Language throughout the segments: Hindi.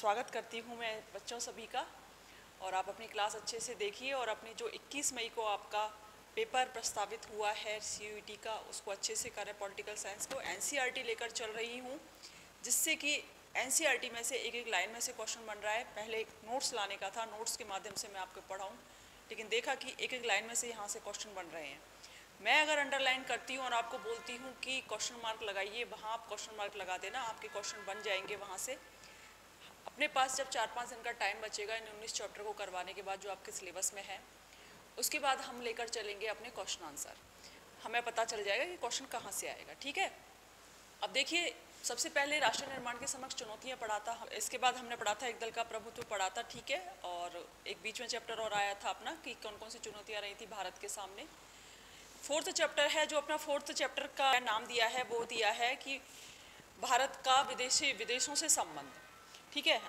स्वागत करती हूँ मैं बच्चों सभी का। और आप अपनी क्लास अच्छे से देखिए और अपनी जो 21 मई को आपका पेपर प्रस्तावित हुआ है CUET का, उसको अच्छे से करें। पॉलिटिकल साइंस को NCERT लेकर चल रही हूँ, जिससे कि NCERT में से एक एक लाइन में से क्वेश्चन बन रहा है। पहले एक नोट्स लाने का था, नोट्स के माध्यम से मैं आपको पढ़ाऊँ, लेकिन देखा कि एक एक लाइन में से यहाँ से क्वेश्चन बन रहे हैं। मैं अगर अंडरलाइन करती हूँ और आपको बोलती हूँ कि क्वेश्चन मार्क लगाइए, वहाँ आप क्वेश्चन मार्क लगा देना, आपके क्वेश्चन बन जाएंगे वहाँ से। अपने पास जब 4-5 दिन का टाइम बचेगा इन 19 चैप्टर को करवाने के बाद, जो आपके सिलेबस में है, उसके बाद हम लेकर चलेंगे अपने क्वेश्चन आंसर। हमें पता चल जाएगा कि क्वेश्चन कहाँ से आएगा। ठीक है, अब देखिए, सबसे पहले राष्ट्र निर्माण के समक्ष चुनौतियाँ पढ़ा था। इसके बाद हमने पढ़ा था एक दल का प्रभुत्व पढ़ा था। ठीक है, और एक बीच में चैप्टर और आया था अपना कि कौन कौन सी चुनौतियाँ रही थी भारत के सामने। फोर्थ चैप्टर है, जो अपना फोर्थ चैप्टर का नाम दिया है, वो दिया है कि भारत का विदेशों से संबंध। ठीक है,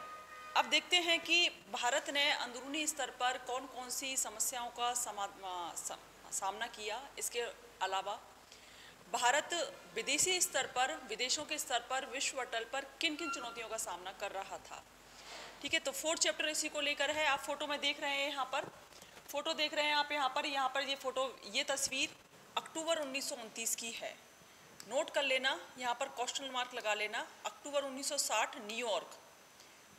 अब देखते हैं कि भारत ने अंदरूनी स्तर पर कौन कौन सी समस्याओं का सामना किया। इसके अलावा भारत विदेशी स्तर पर, विदेशों के स्तर पर, विश्व पटल पर किन किन चुनौतियों का सामना कर रहा था। ठीक है, तो फोर्थ चैप्टर इसी को लेकर है। आप फोटो में देख रहे हैं, यहाँ पर फोटो देख रहे हैं आप, यहाँ पर ये फोटो, ये तस्वीर अक्टूबर 1929 की है। नोट कर लेना, यहाँ पर क्वेश्चन मार्क लगा लेना। अक्टूबर 1960 न्यूयॉर्क,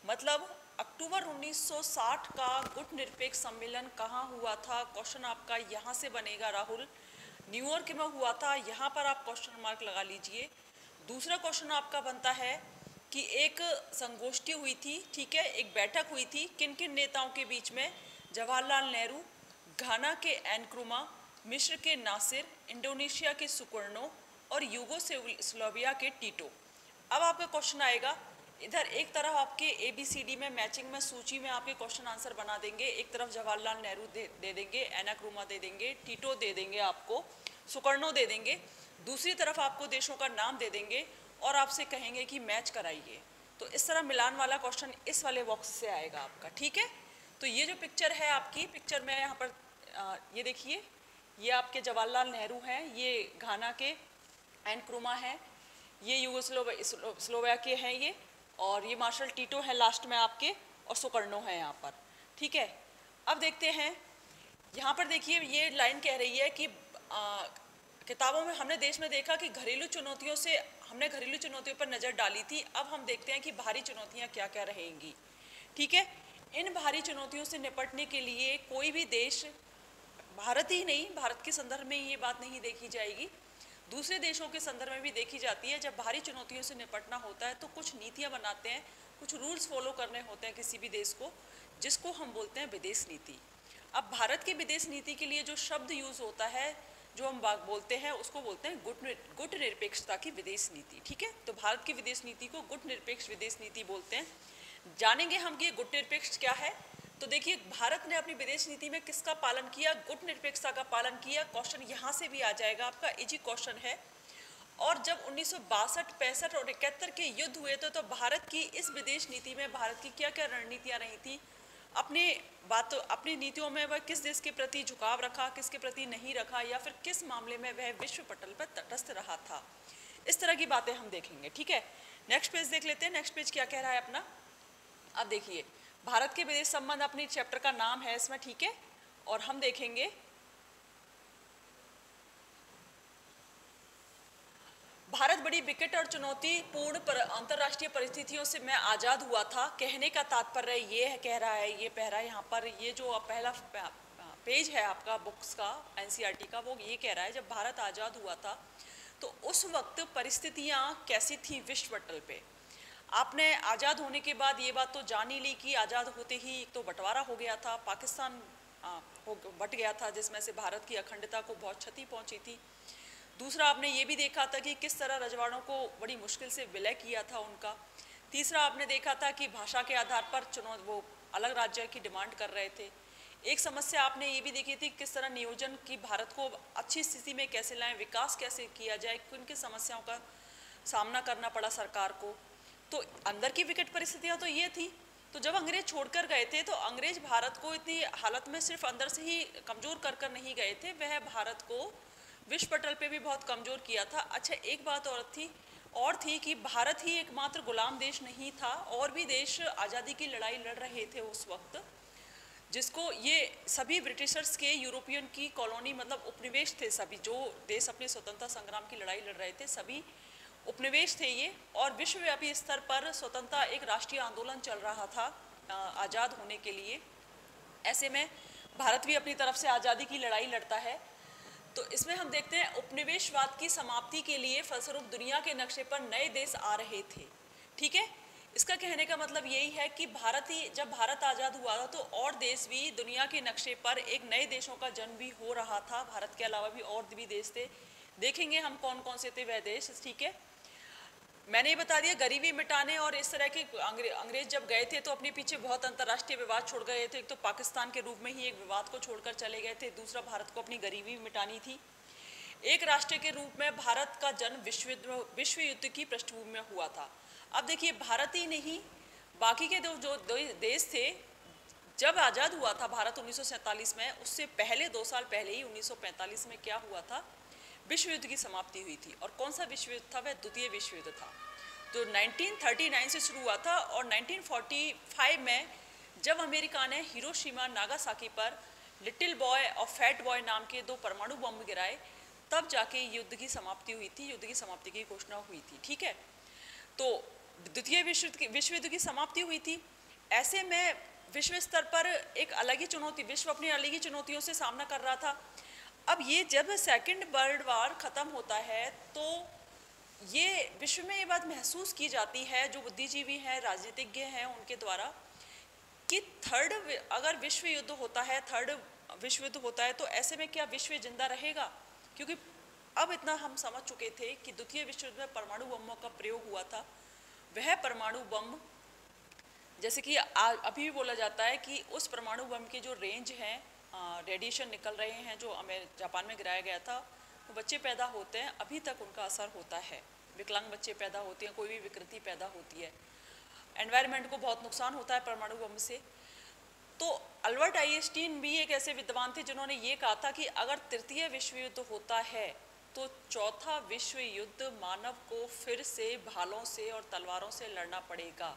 मतलब अक्टूबर 1960 का गुट निरपेक्ष सम्मेलन कहाँ हुआ था। क्वेश्चन आपका यहाँ से बनेगा राहुल, न्यूयॉर्क में हुआ था। यहाँ पर आप क्वेश्चन मार्क लगा लीजिए। दूसरा क्वेश्चन आपका बनता है कि एक संगोष्ठी हुई थी, ठीक है, एक बैठक हुई थी, किन किन नेताओं के बीच में। जवाहरलाल नेहरू, घाना के एनक्रुमा, मिस्र के नासिर, इंडोनेशिया के सुकर्णो और यूगोस्लाविया के टीटो। अब आपका क्वेश्चन आएगा, इधर एक तरफ आपके ABCD में मैचिंग में सूची में आपके क्वेश्चन आंसर बना देंगे। एक तरफ जवाहरलाल नेहरू दे देंगे, एनाक्रुमा दे देंगे, टीटो दे देंगे, आपको सुकर्णो दे देंगे। दूसरी तरफ आपको देशों का नाम दे देंगे और आपसे कहेंगे कि मैच कराइए। तो इस तरह मिलान वाला क्वेश्चन इस वाले बॉक्स से आएगा आपका। ठीक है, तो ये जो पिक्चर है आपकी, पिक्चर में यहाँ पर ये देखिए, ये आपके जवाहरलाल नेहरू हैं, ये घाना के एनक्रुमा हैं, ये यूगोस्लोविया के हैं ये, और ये मार्शल टीटो है लास्ट में आपके, और सुकर्णो है यहाँ पर। ठीक है, अब देखते हैं, यहाँ पर देखिए, ये लाइन कह रही है कि किताबों में हमने देश में देखा कि घरेलू चुनौतियों से, हमने घरेलू चुनौतियों पर नज़र डाली थी। अब हम देखते हैं कि भारी चुनौतियाँ क्या क्या रहेंगी। ठीक है, इन भारी चुनौतियों से निपटने के लिए कोई भी देश, भारत ही नहीं, भारत के संदर्भ में ये बात नहीं देखी जाएगी, दूसरे देशों के संदर्भ में भी देखी जाती है। जब भारी चुनौतियों से निपटना होता है तो कुछ नीतियां बनाते हैं, कुछ रूल्स फॉलो करने होते हैं किसी भी देश को, जिसको हम बोलते हैं विदेश नीति। अब भारत की विदेश नीति के लिए जो शब्द यूज़ होता है, जो हम बोलते हैं, उसको बोलते हैं गुट निरपेक्षता की विदेश नीति। ठीक है, तो भारत की विदेश नीति को गुट निरपेक्ष विदेश नीति बोलते हैं। जानेंगे हम कि गुट निरपेक्ष क्या है। तो देखिए, भारत ने अपनी विदेश नीति में किसका पालन किया, गुट निरपेक्षता का पालन किया। क्वेश्चन यहाँ से भी आ जाएगा आपका, इजी क्वेश्चन है। और जब 1962, 65 और 71 के युद्ध हुए थे, तो भारत की इस विदेश नीति में भारत की क्या क्या रणनीतियाँ रही थी, अपनी नीतियों में वह किस देश के प्रति झुकाव रखा, किसके प्रति नहीं रखा, या फिर किस मामले में वह विश्व पटल पर तटस्थ रहा था। इस तरह की बातें हम देखेंगे। ठीक है, नेक्स्ट पेज देख लेते हैं। नेक्स्ट पेज क्या कह रहा है अपना। अब देखिए, भारत के विदेश संबंध अपनी चैप्टर का नाम है इसमें। ठीक है, और हम देखेंगे भारत बड़ी विकट और चुनौतीपूर्ण अंतर्राष्ट्रीय परिस्थितियों से मैं आज़ाद हुआ था। कहने का तात्पर्य ये है, कह रहा है, ये पहरा यहाँ पर, ये जो पहला पेज है आपका बुक्स का, NCERT का, वो ये कह रहा है जब भारत आज़ाद हुआ था तो उस वक्त परिस्थितियाँ कैसी थी विश्व पटल पे। आपने आज़ाद होने के बाद ये बात तो जान ही ली कि आज़ाद होते ही एक तो बंटवारा हो गया था, पाकिस्तान बट गया था, जिसमें से भारत की अखंडता को बहुत क्षति पहुंची थी। दूसरा, आपने ये भी देखा था कि किस तरह रजवाड़ों को बड़ी मुश्किल से विलय किया था उनका। तीसरा, आपने देखा था कि भाषा के आधार पर वो अलग राज्य की डिमांड कर रहे थे। एक समस्या आपने ये भी देखी थी किस तरह नियोजन की, भारत को अच्छी स्थिति में कैसे लाएं, विकास कैसे किया जाए, किन किन समस्याओं का सामना करना पड़ा सरकार को। तो अंदर की विकट परिस्थितियाँ तो ये थी। तो जब अंग्रेज छोड़कर गए थे, तो अंग्रेज भारत को इतनी हालत में सिर्फ अंदर से ही कमज़ोर कर नहीं गए थे, वह भारत को विश्व पटल पे भी बहुत कमज़ोर किया था। अच्छा, एक बात और थी, और थी कि भारत ही एकमात्र गुलाम देश नहीं था, और भी देश आज़ादी की लड़ाई लड़ रहे थे उस वक्त, जिसको ये सभी ब्रिटिशर्स के यूरोपियन की कॉलोनी मतलब उपनिवेश थे। सभी जो देश अपने स्वतंत्रता संग्राम की लड़ाई लड़ रहे थे सभी उपनिवेश थे ये, और विश्वव्यापी स्तर पर स्वतंत्रता एक राष्ट्रीय आंदोलन चल रहा था आज़ाद होने के लिए। ऐसे में भारत भी अपनी तरफ से आज़ादी की लड़ाई लड़ता है। तो इसमें हम देखते हैं उपनिवेशवाद की समाप्ति के लिए फलस्वरूप दुनिया के नक्शे पर नए देश आ रहे थे। ठीक है, इसका कहने का मतलब यही है कि जब भारत आज़ाद हुआ था तो और देश भी दुनिया के नक्शे पर एक नए देशों का जन्म भी हो रहा था। भारत के अलावा भी और भी देश थे, देखेंगे हम कौन कौन से थे वह देश। ठीक है, मैंने ये बता दिया गरीबी मिटाने, और इस तरह के अंग्रेज जब गए थे तो अपने पीछे बहुत अंतर्राष्ट्रीय विवाद छोड़ गए थे। एक तो पाकिस्तान के रूप में ही एक विवाद को छोड़कर चले गए थे, दूसरा भारत को अपनी गरीबी मिटानी थी। एक राष्ट्र के रूप में भारत का जन्म विश्व युद्ध की पृष्ठभूमि में हुआ था। अब देखिए, भारत ही नहीं बाकी के जो देश थे, जब आज़ाद हुआ था भारत 1947 में, उससे पहले 2 साल पहले ही 1945 में क्या हुआ था, विश्व युद्ध की समाप्ति हुई थी। और कौन सा विश्व युद्ध था, वह द्वितीय विश्व युद्ध था, जो 1939 से शुरू हुआ था। और 1945 में जब अमेरिका ने हिरोशिमा नागासाकी पर लिटिल बॉय और फैट बॉय नाम के 2 परमाणु बम गिराए, तब जाके युद्ध की समाप्ति हुई थी, युद्ध की समाप्ति की घोषणा हुई थी। ठीक है, तो द्वितीय विश्व युद्ध की समाप्ति हुई थी। ऐसे में विश्व स्तर पर एक अलग ही चुनौती, विश्व अपनी अलग ही चुनौतियों से सामना कर रहा था। अब ये जब सेकंड वर्ल्ड वॉर ख़त्म होता है तो ये विश्व में ये बात महसूस की जाती है, जो बुद्धिजीवी हैं, राजनीतिज्ञ हैं, उनके द्वारा, कि अगर विश्व युद्ध होता है, थर्ड विश्व युद्ध होता है, तो ऐसे में क्या विश्व जिंदा रहेगा? क्योंकि अब इतना हम समझ चुके थे कि द्वितीय विश्व युद्ध में परमाणु बमों का प्रयोग हुआ था। वह परमाणु बम, जैसे कि अभी भी बोला जाता है कि उस परमाणु बम के जो रेंज हैं, रेडिएशन निकल रहे हैं, जो जापान में गिराया गया था, वो बच्चे पैदा होते हैं, अभी तक उनका असर होता है। विकलांग बच्चे पैदा होते हैं, कोई भी विकृति पैदा होती है, एनवायरनमेंट को बहुत नुकसान होता है परमाणु बम से। तो अल्बर्ट आइंस्टीन भी एक ऐसे विद्वान थे जिन्होंने ये कहा था कि अगर तृतीय विश्व युद्ध होता है तो चौथा विश्व युद्ध मानव को फिर से भालों से और तलवारों से लड़ना पड़ेगा।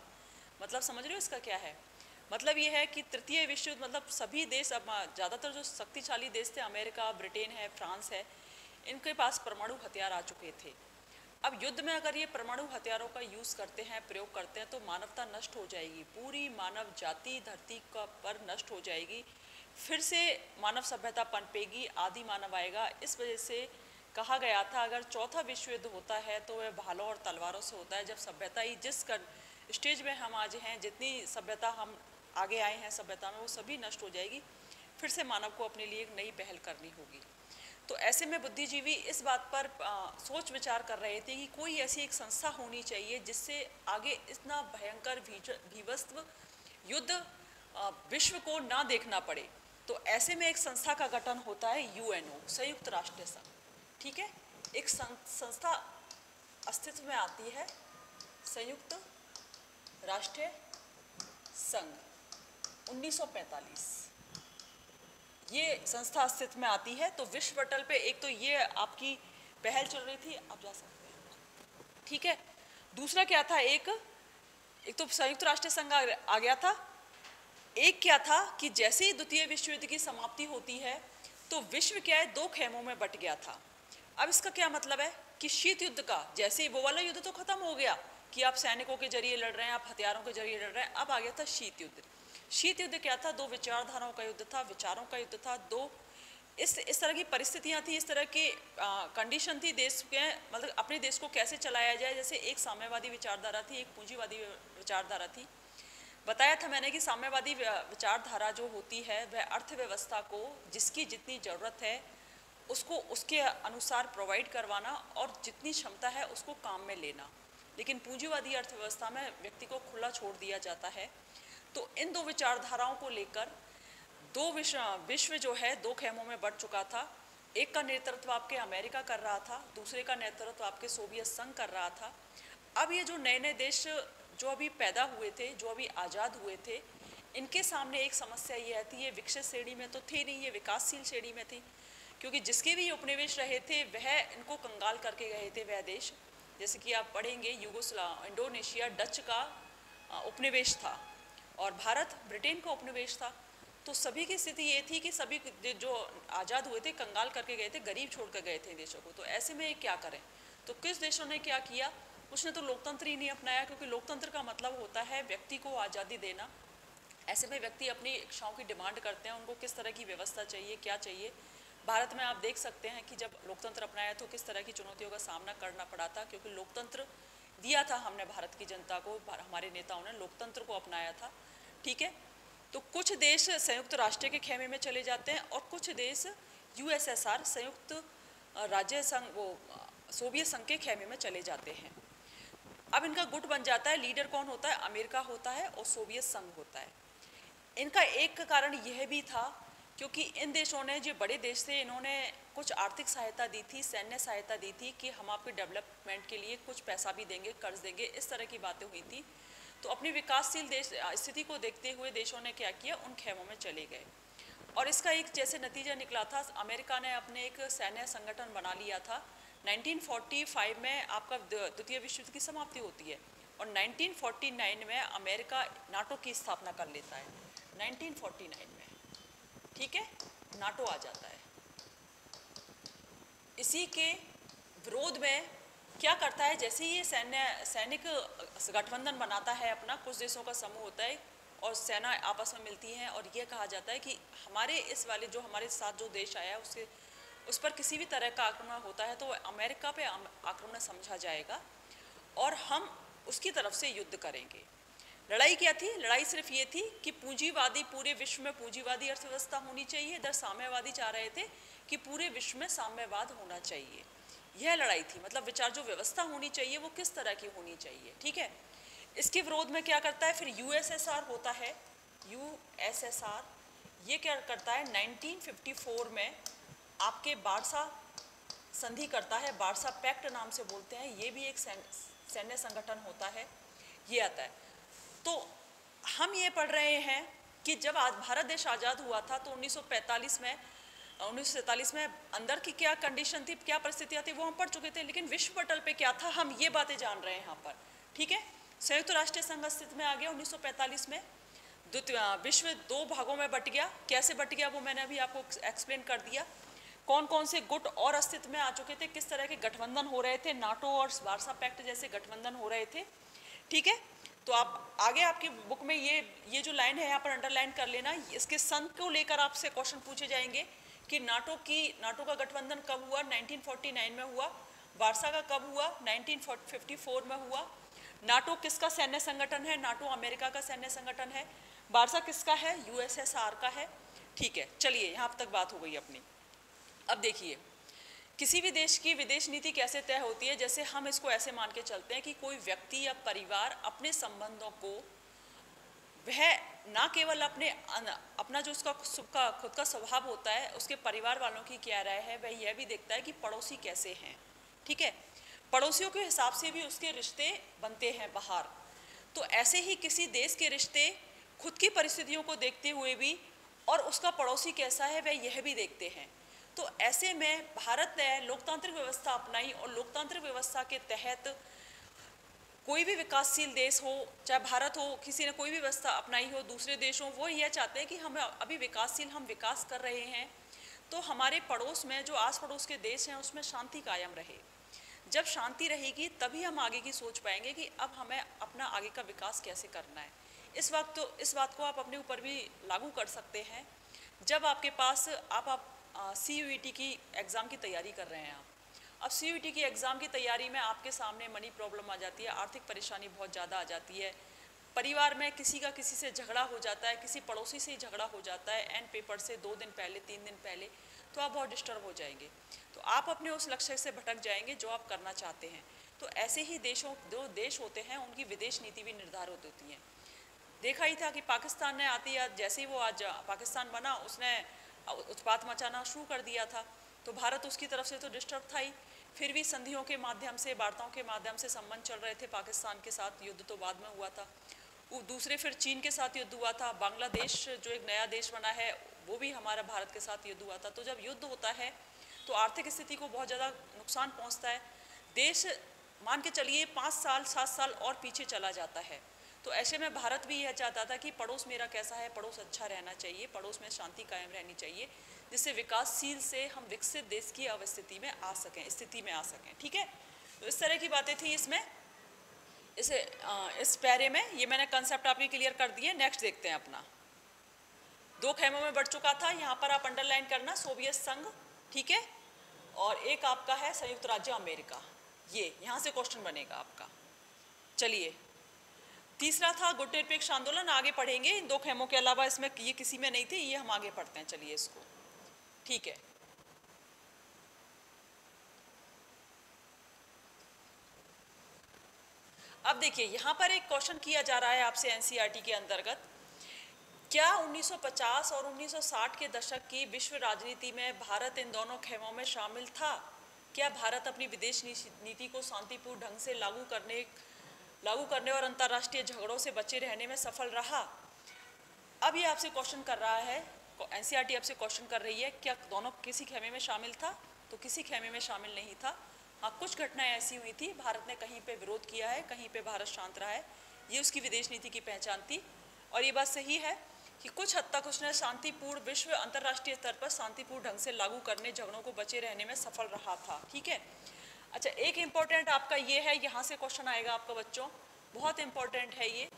मतलब समझ रहे हो इसका क्या है? मतलब ये है कि तृतीय विश्व युद्ध मतलब सभी देश, अब ज़्यादातर जो शक्तिशाली देश थे, अमेरिका, ब्रिटेन है, फ्रांस है, इनके पास परमाणु हथियार आ चुके थे। अब युद्ध में अगर ये परमाणु हथियारों का यूज़ करते हैं, प्रयोग करते हैं, तो मानवता नष्ट हो जाएगी, पूरी मानव जाति धरती का पर नष्ट हो जाएगी, फिर से मानव सभ्यता पनपेगी, आदि मानव आएगा। इस वजह से कहा गया था अगर चौथा विश्व युद्ध होता है तो वह भालों और तलवारों से होता है। जब सभ्यता ही जिस स्टेज में हम आज हैं, जितनी सभ्यता हम आगे आए हैं सभ्यता में, वो सभी नष्ट हो जाएगी, फिर से मानव को अपने लिए एक नई पहल करनी होगी। तो ऐसे में बुद्धिजीवी इस बात पर सोच विचार कर रहे थे कि कोई ऐसी एक संस्था होनी चाहिए जिससे आगे इतना भयंकर भीभत्स युद्ध विश्व को ना देखना पड़े। तो ऐसे में एक संस्था का गठन होता है, यूएनओ, संयुक्त राष्ट्र संघ। ठीक है, एक संस्था अस्तित्व में आती है, संयुक्त राष्ट्र संघ, 1945 ये संस्था अस्तित्व में आती है। तो विश्व पटल पे एक तो ये आपकी पहल चल रही थी, आप जा सकते हैं। ठीक है, दूसरा क्या था, एक तो संयुक्त राष्ट्र संघ आ गया था। एक क्या था कि जैसे ही द्वितीय विश्व युद्ध की समाप्ति होती है तो विश्व क्या है, 2 खेमों में बट गया था। अब इसका क्या मतलब है कि शीत युद्ध का, जैसे ही वो वाला युद्ध तो खत्म हो गया कि आप सैनिकों के जरिए लड़ रहे हैं, आप हथियारों के जरिए लड़ रहे हैं, अब आ गया था शीत युद्ध। शीत युद्ध क्या था, 2 विचारधाराओं का युद्ध था, विचारों का युद्ध था, 2 इस तरह की परिस्थितियां थी, इस तरह की कंडीशन थी देश के, मतलब अपने देश को कैसे चलाया जाए। जैसे एक साम्यवादी विचारधारा थी, एक पूंजीवादी विचारधारा थी। बताया था मैंने कि साम्यवादी विचारधारा जो होती है वह अर्थव्यवस्था को जिसकी जितनी ज़रूरत है उसको उसके अनुसार प्रोवाइड करवाना और जितनी क्षमता है उसको काम में लेना, लेकिन पूंजीवादी अर्थव्यवस्था में व्यक्ति को खुला छोड़ दिया जाता है। तो इन 2 विचारधाराओं को लेकर विश्व जो है 2 खेमों में बढ़ चुका था। एक का नेतृत्व आपके अमेरिका कर रहा था, दूसरे का नेतृत्व आपके सोवियत संघ कर रहा था। अब ये जो नए नए देश जो अभी पैदा हुए थे, जो अभी आज़ाद हुए थे, इनके सामने एक समस्या ये थी, ये विकसित श्रेणी में तो थे नहीं, ये विकासशील श्रेणी में थी, क्योंकि जिसके भी उपनिवेश रहे थे वह इनको कंगाल करके गए थे वह देश। जैसे कि आप पढ़ेंगे इंडोनेशिया डच का उपनिवेश था और भारत ब्रिटेन का उपनिवेश था। तो सभी की स्थिति ये थी कि सभी जो आज़ाद हुए थे कंगाल करके गए थे, गरीब छोड़ कर गए थे देशों को। तो ऐसे में क्या करें? तो किस देशों ने क्या किया? उसने तो लोकतंत्र ही नहीं अपनाया, क्योंकि लोकतंत्र का मतलब होता है व्यक्ति को आज़ादी देना। ऐसे में व्यक्ति अपनी इच्छाओं की डिमांड करते हैं, उनको किस तरह की व्यवस्था चाहिए, क्या चाहिए। भारत में आप देख सकते हैं कि जब लोकतंत्र अपनाया तो किस तरह की चुनौतियों का सामना करना पड़ा था, क्योंकि लोकतंत्र दिया था हमने भारत की जनता को, हमारे नेताओं ने लोकतंत्र को अपनाया था। ठीक है, तो कुछ देश संयुक्त राष्ट्र के खेमे में चले जाते हैं और कुछ देश यूएसएसआर संयुक्त राज्य संघ सोवियत संघ के खेमे में चले जाते हैं। अब इनका गुट बन जाता है। लीडर कौन होता है? अमेरिका होता है और सोवियत संघ होता है। इनका एक कारण यह भी था क्योंकि इन देशों ने, जो बड़े देश थे, इन्होंने कुछ आर्थिक सहायता दी थी, सैन्य सहायता दी थी कि हम आपके डेवलपमेंट के लिए कुछ पैसा भी देंगे, कर्ज देंगे, इस तरह की बातें हुई थी। तो अपनी विकासशील देश स्थिति को देखते हुए देशों ने क्या किया, उन खेमों में चले गए। और इसका एक जैसे नतीजा निकला था, अमेरिका ने अपने एक सैन्य संगठन बना लिया था। 1945 में आपका द्वितीय विश्व युद्ध की समाप्ति होती है और 1949 में अमेरिका नाटो की स्थापना कर लेता है। 1949 में, ठीक है, नाटो आ जाता है। इसी के विरोध में क्या करता है, जैसे ही ये सैनिक गठबंधन बनाता है अपना, कुछ देशों का समूह होता है और सेना आपस में मिलती हैं और ये कहा जाता है कि हमारे इस वाले जो हमारे साथ जो देश आया है उस पर किसी भी तरह का आक्रमण होता है तो अमेरिका पे आक्रमण समझा जाएगा और हम उसकी तरफ से युद्ध करेंगे। लड़ाई क्या थी? लड़ाई सिर्फ ये थी कि पूंजीवादी, पूरे विश्व में पूंजीवादी अर्थव्यवस्था होनी चाहिए। इधर साम्यवादी चाह रहे थे कि पूरे विश्व में साम्यवाद होना चाहिए। यह लड़ाई थी, मतलब विचार जो व्यवस्था होनी चाहिए वो किस तरह की होनी चाहिए। ठीक है, इसके विरोध में क्या करता है फिर यूएसएसआर होता है। यूएसएसआर ये क्या करता है, 1954 में आपके बारसा संधि करता है, बारसा पैक्ट नाम से बोलते हैं। ये भी एक सैन्य संगठन होता है, ये आता है। तो हम ये पढ़ रहे हैं कि जब आज भारत देश आज़ाद हुआ था तो 1947 में अंदर की क्या कंडीशन थी, क्या परिस्थितियाँ थी, वो हम पढ़ चुके थे। लेकिन विश्व पटल पे क्या था, हम ये बातें जान रहे हैं यहाँ पर। ठीक है, संयुक्त राष्ट्र संघ अस्तित्व में आ गया 1945 में। विश्व दो भागों में बट गया। कैसे बट गया वो मैंने अभी आपको एक्सप्लेन कर दिया। कौन कौन से गुट और अस्तित्व में आ चुके थे, किस तरह के गठबंधन हो रहे थे, नाटो और वार्सा पैक्ट जैसे गठबंधन हो रहे थे। ठीक है, तो आप आगे आपकी बुक में ये जो लाइन है यहाँ पर अंडरलाइन कर लेना। इसके सन को लेकर आपसे क्वेश्चन पूछे जाएंगे कि नाटो का गठबंधन कब हुआ? 1949 में हुआ। वार्सा का कब हुआ? 1954 में हुआ। नाटो किसका सैन्य संगठन है? नाटो अमेरिका का सैन्य संगठन है। वार्सा किसका है? यूएसएसआर का है। ठीक है, चलिए यहाँ तक बात हो गई अपनी। अब देखिए, किसी भी देश की विदेश नीति कैसे तय होती है। जैसे हम इसको ऐसे मान के चलते हैं कि कोई व्यक्ति या परिवार अपने संबंधों को वह ना केवल अपना जो उसका खुद का स्वभाव होता है, उसके परिवार वालों की क्या राय है, वह यह भी देखता है कि पड़ोसी कैसे हैं। ठीक है, पड़ोसियों के हिसाब से भी उसके रिश्ते बनते हैं बाहर। तो ऐसे ही किसी देश के रिश्ते खुद की परिस्थितियों को देखते हुए भी और उसका पड़ोसी कैसा है वह यह भी देखते हैं। तो ऐसे में भारत ने लोकतांत्रिक व्यवस्था अपनाई और लोकतांत्रिक व्यवस्था के तहत कोई भी विकासशील देश हो, चाहे भारत हो, किसी ने कोई भी व्यवस्था अपनाई हो, दूसरे देश हो, वो यह चाहते हैं कि हम अभी विकासशील, हम विकास कर रहे हैं तो हमारे पड़ोस में जो आस पड़ोस के देश हैं उसमें शांति कायम रहे। जब शांति रहेगी तभी हम आगे की सोच पाएंगे कि अब हमें अपना आगे का विकास कैसे करना है। इस बात को आप अपने ऊपर भी लागू कर सकते हैं। जब आपके पास आप CUET की एग्ज़ाम की तैयारी कर रहे हैं, अब CUET की एग्ज़ाम की तैयारी में आपके सामने मनी प्रॉब्लम आ जाती है, आर्थिक परेशानी बहुत ज़्यादा आ जाती है, परिवार में किसी का किसी से झगड़ा हो जाता है, किसी पड़ोसी से ही झगड़ा हो जाता है एंड पेपर से 2 दिन पहले 3 दिन पहले, तो आप बहुत डिस्टर्ब हो जाएंगे। तो आप अपने उस लक्ष्य से भटक जाएंगे जो आप करना चाहते हैं। तो ऐसे ही जो देश होते हैं उनकी विदेश नीति भी निर्धारित होती है। देखा ही था कि पाकिस्तान ने आती है, जैसे ही वो आज पाकिस्तान बना उसने उत्पात मचाना शुरू कर दिया था। तो भारत उसकी तरफ से तो डिस्टर्ब था ही, फिर भी संधियों के माध्यम से, वार्ताओं के माध्यम से संबंध चल रहे थे पाकिस्तान के साथ। युद्ध तो बाद में हुआ था। दूसरे फिर चीन के साथ युद्ध हुआ था। बांग्लादेश जो एक नया देश बना है वो भी हमारा भारत के साथ युद्ध हुआ था। तो जब युद्ध होता है तो आर्थिक स्थिति को बहुत ज़्यादा नुकसान पहुँचता है। देश मान के चलिए 5 साल 7 साल और पीछे चला जाता है। तो ऐसे में भारत भी यह चाहता था कि पड़ोस मेरा कैसा है, पड़ोस अच्छा रहना चाहिए, पड़ोस में शांति कायम रहनी चाहिए, जिससे विकासशील से हम विकसित देश की स्थिति में आ सकें। ठीक है, तो इस तरह की बातें थी इसमें, इस पैरे में। ये मैंने कंसेप्ट आपके क्लियर कर दिए। नेक्स्ट देखते हैं अपना। 2 खेमों में बढ़ चुका था, यहाँ पर आप अंडरलाइन करना, सोवियत संघ, ठीक है, और एक आपका है संयुक्त राज्य अमेरिका। ये यहाँ से क्वेश्चन बनेगा आपका। चलिए, तीसरा था गुट निरपेक्ष आंदोलन, आगे पढ़ेंगे। इन 2 खेमों के अलावा इसमें ये किसी में नहीं थे, ये हम आगे पढ़ते हैं। चलिए इसको, ठीक है। अब देखिए, यहाँ पर एक क्वेश्चन किया जा रहा है आपसे एनसीईआरटी के अंतर्गत, क्या 1950 और 1960 के दशक की विश्व राजनीति में भारत इन दोनों खेमों में शामिल था? क्या भारत अपनी विदेश नीति को शांतिपूर्ण ढंग से लागू करने और अंतर्राष्ट्रीय झगड़ों से बचे रहने में सफल रहा? अब ये आपसे क्वेश्चन कर रहा है, एनसीईआरटी आपसे क्वेश्चन कर रही है, क्या दोनों किसी खेमे में शामिल था? तो किसी खेमे में शामिल नहीं था। हाँ, कुछ घटनाएं ऐसी हुई थी, भारत ने कहीं पे विरोध किया है, कहीं पे भारत शांत रहा है, ये उसकी विदेश नीति की पहचान थी। और ये बात सही है कि कुछ हद तक उसने शांतिपूर्ण विश्व अंतर्राष्ट्रीय स्तर पर शांतिपूर्ण ढंग से लागू करने, झगड़ों को बचे रहने में सफल रहा था। ठीक है। अच्छा, एक इम्पॉर्टेंट आपका ये है, यहाँ से क्वेश्चन आएगा आपका बच्चों, बहुत इम्पॉर्टेंट है ये,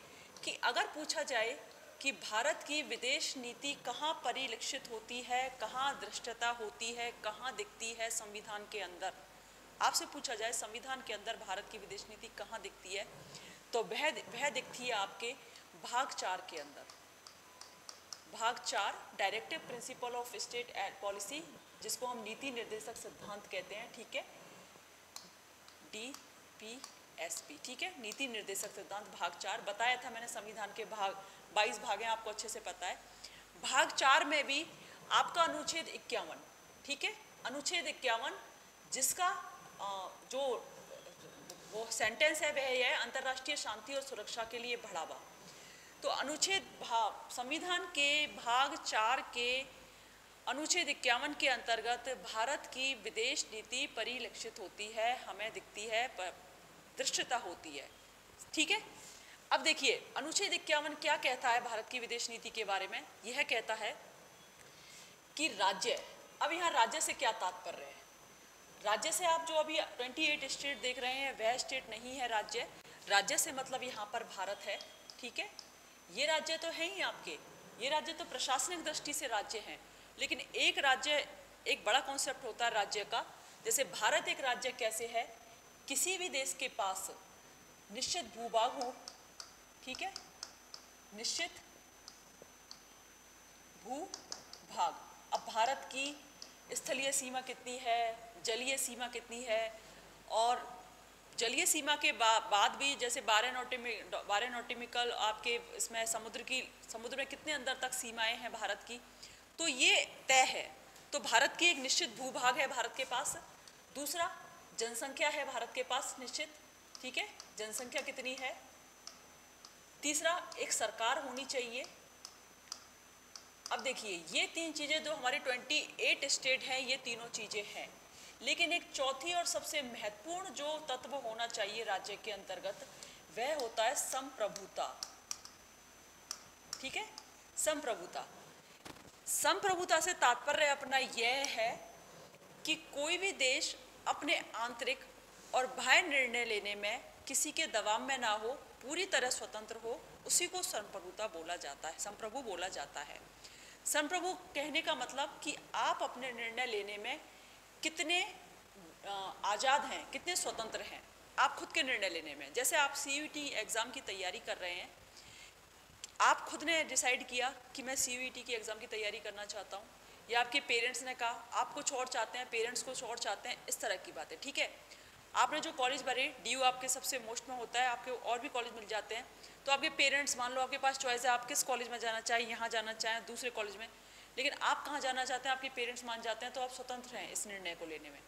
कि अगर पूछा जाए कि भारत की विदेश नीति कहाँ परिलक्षित होती है, कहाँ दृष्टता होती है, कहाँ दिखती है संविधान के अंदर, आपसे पूछा जाए संविधान के अंदर भारत की विदेश नीति कहाँ दिखती है, तो वह दिखती है आपके भाग 4 के अंदर। भाग 4 directive principle of state and policy, जिसको हम नीति निर्देशक सिद्धांत कहते हैं। ठीक है, DPSP। ठीक है, नीति निर्देशक सिद्धांत भाग 4 बताया था मैंने। संविधान के भाग 22 भाग हैं, आपको अच्छे से पता है। भाग 4 में भी आपका अनुच्छेद 51, ठीक है, अनुच्छेद 51, जिसका जो वो सेंटेंस है वह है अंतर्राष्ट्रीय शांति और सुरक्षा के लिए बढ़ावा। तो अनुच्छेद संविधान के भाग 4 के अनुच्छेद 51 के अंतर्गत भारत की विदेश नीति परिलक्षित होती है, हमें दिखती है, दृष्टता होती है। ठीक है। अब देखिए अनुच्छेद 51 क्या कहता है भारत की विदेश नीति के बारे में। यह कहता है कि राज्य, अब यहाँ राज्य से क्या तात्पर्य है? राज्य से आप जो अभी 28 स्टेट देख रहे हैं वह स्टेट नहीं है राज्य। राज्य से मतलब यहाँ पर भारत है। ठीक है, ये राज्य तो है ही आपके, ये राज्य तो प्रशासनिक दृष्टि से राज्य हैं, लेकिन एक राज्य, एक बड़ा कॉन्सेप्ट होता है राज्य का। जैसे भारत एक राज्य कैसे है, किसी भी देश के पास निश्चित भूभाग हो, ठीक है, निश्चित भूभाग। अब भारत की स्थलीय सीमा कितनी है, जलीय सीमा कितनी है, और जलीय सीमा के बाद भी जैसे 12 नॉटिमिकल आपके इसमें समुद्र में कितने अंदर तक सीमाएं हैं भारत की, तो ये तय है। तो भारत की एक निश्चित भूभाग है भारत के पास। दूसरा, जनसंख्या है भारत के पास निश्चित, ठीक है, जनसंख्या कितनी है। तीसरा, एक सरकार होनी चाहिए। अब देखिए ये 3 चीज़ें जो हमारे 28 स्टेट हैं, ये तीनों चीज़ें हैं, लेकिन एक चौथी और सबसे महत्वपूर्ण जो तत्व होना चाहिए राज्य के अंतर्गत, वह होता है संप्रभुता। ठीक है, संप्रभुता। संप्रभुता से तात्पर्य अपना यह है कि कोई भी देश अपने आंतरिक और बाह्य निर्णय लेने में किसी के दबाव में ना हो, पूरी तरह स्वतंत्र हो, उसी को संप्रभुता बोला जाता है, संप्रभु बोला जाता है। संप्रभु कहने का मतलब कि आप अपने निर्णय लेने में कितने आज़ाद हैं, कितने स्वतंत्र हैं आप खुद के निर्णय लेने में। जैसे आप CUET एग्ज़ाम की तैयारी कर रहे हैं, आप खुद ने डिसाइड किया कि मैं CUET की एग्ज़ाम की तैयारी करना चाहता हूँ, या आपके पेरेंट्स ने कहा आप कुछ और चाहते हैं, पेरेंट्स कुछ और चाहते हैं, इस तरह की बात है। ठीक है, आपने जो कॉलेज भरे, DU आपके सबसे मोस्ट में होता है, आपके और भी कॉलेज मिल जाते हैं, तो आपके पेरेंट्स, मान लो आपके पास चॉइस है, आप किस कॉलेज में जाना चाहें, यहाँ जाना चाहें, दूसरे कॉलेज में, लेकिन आप कहाँ जाना चाहते हैं आपके पेरेंट्स मान जाते हैं, तो आप स्वतंत्र हैं इस निर्णय को लेने में।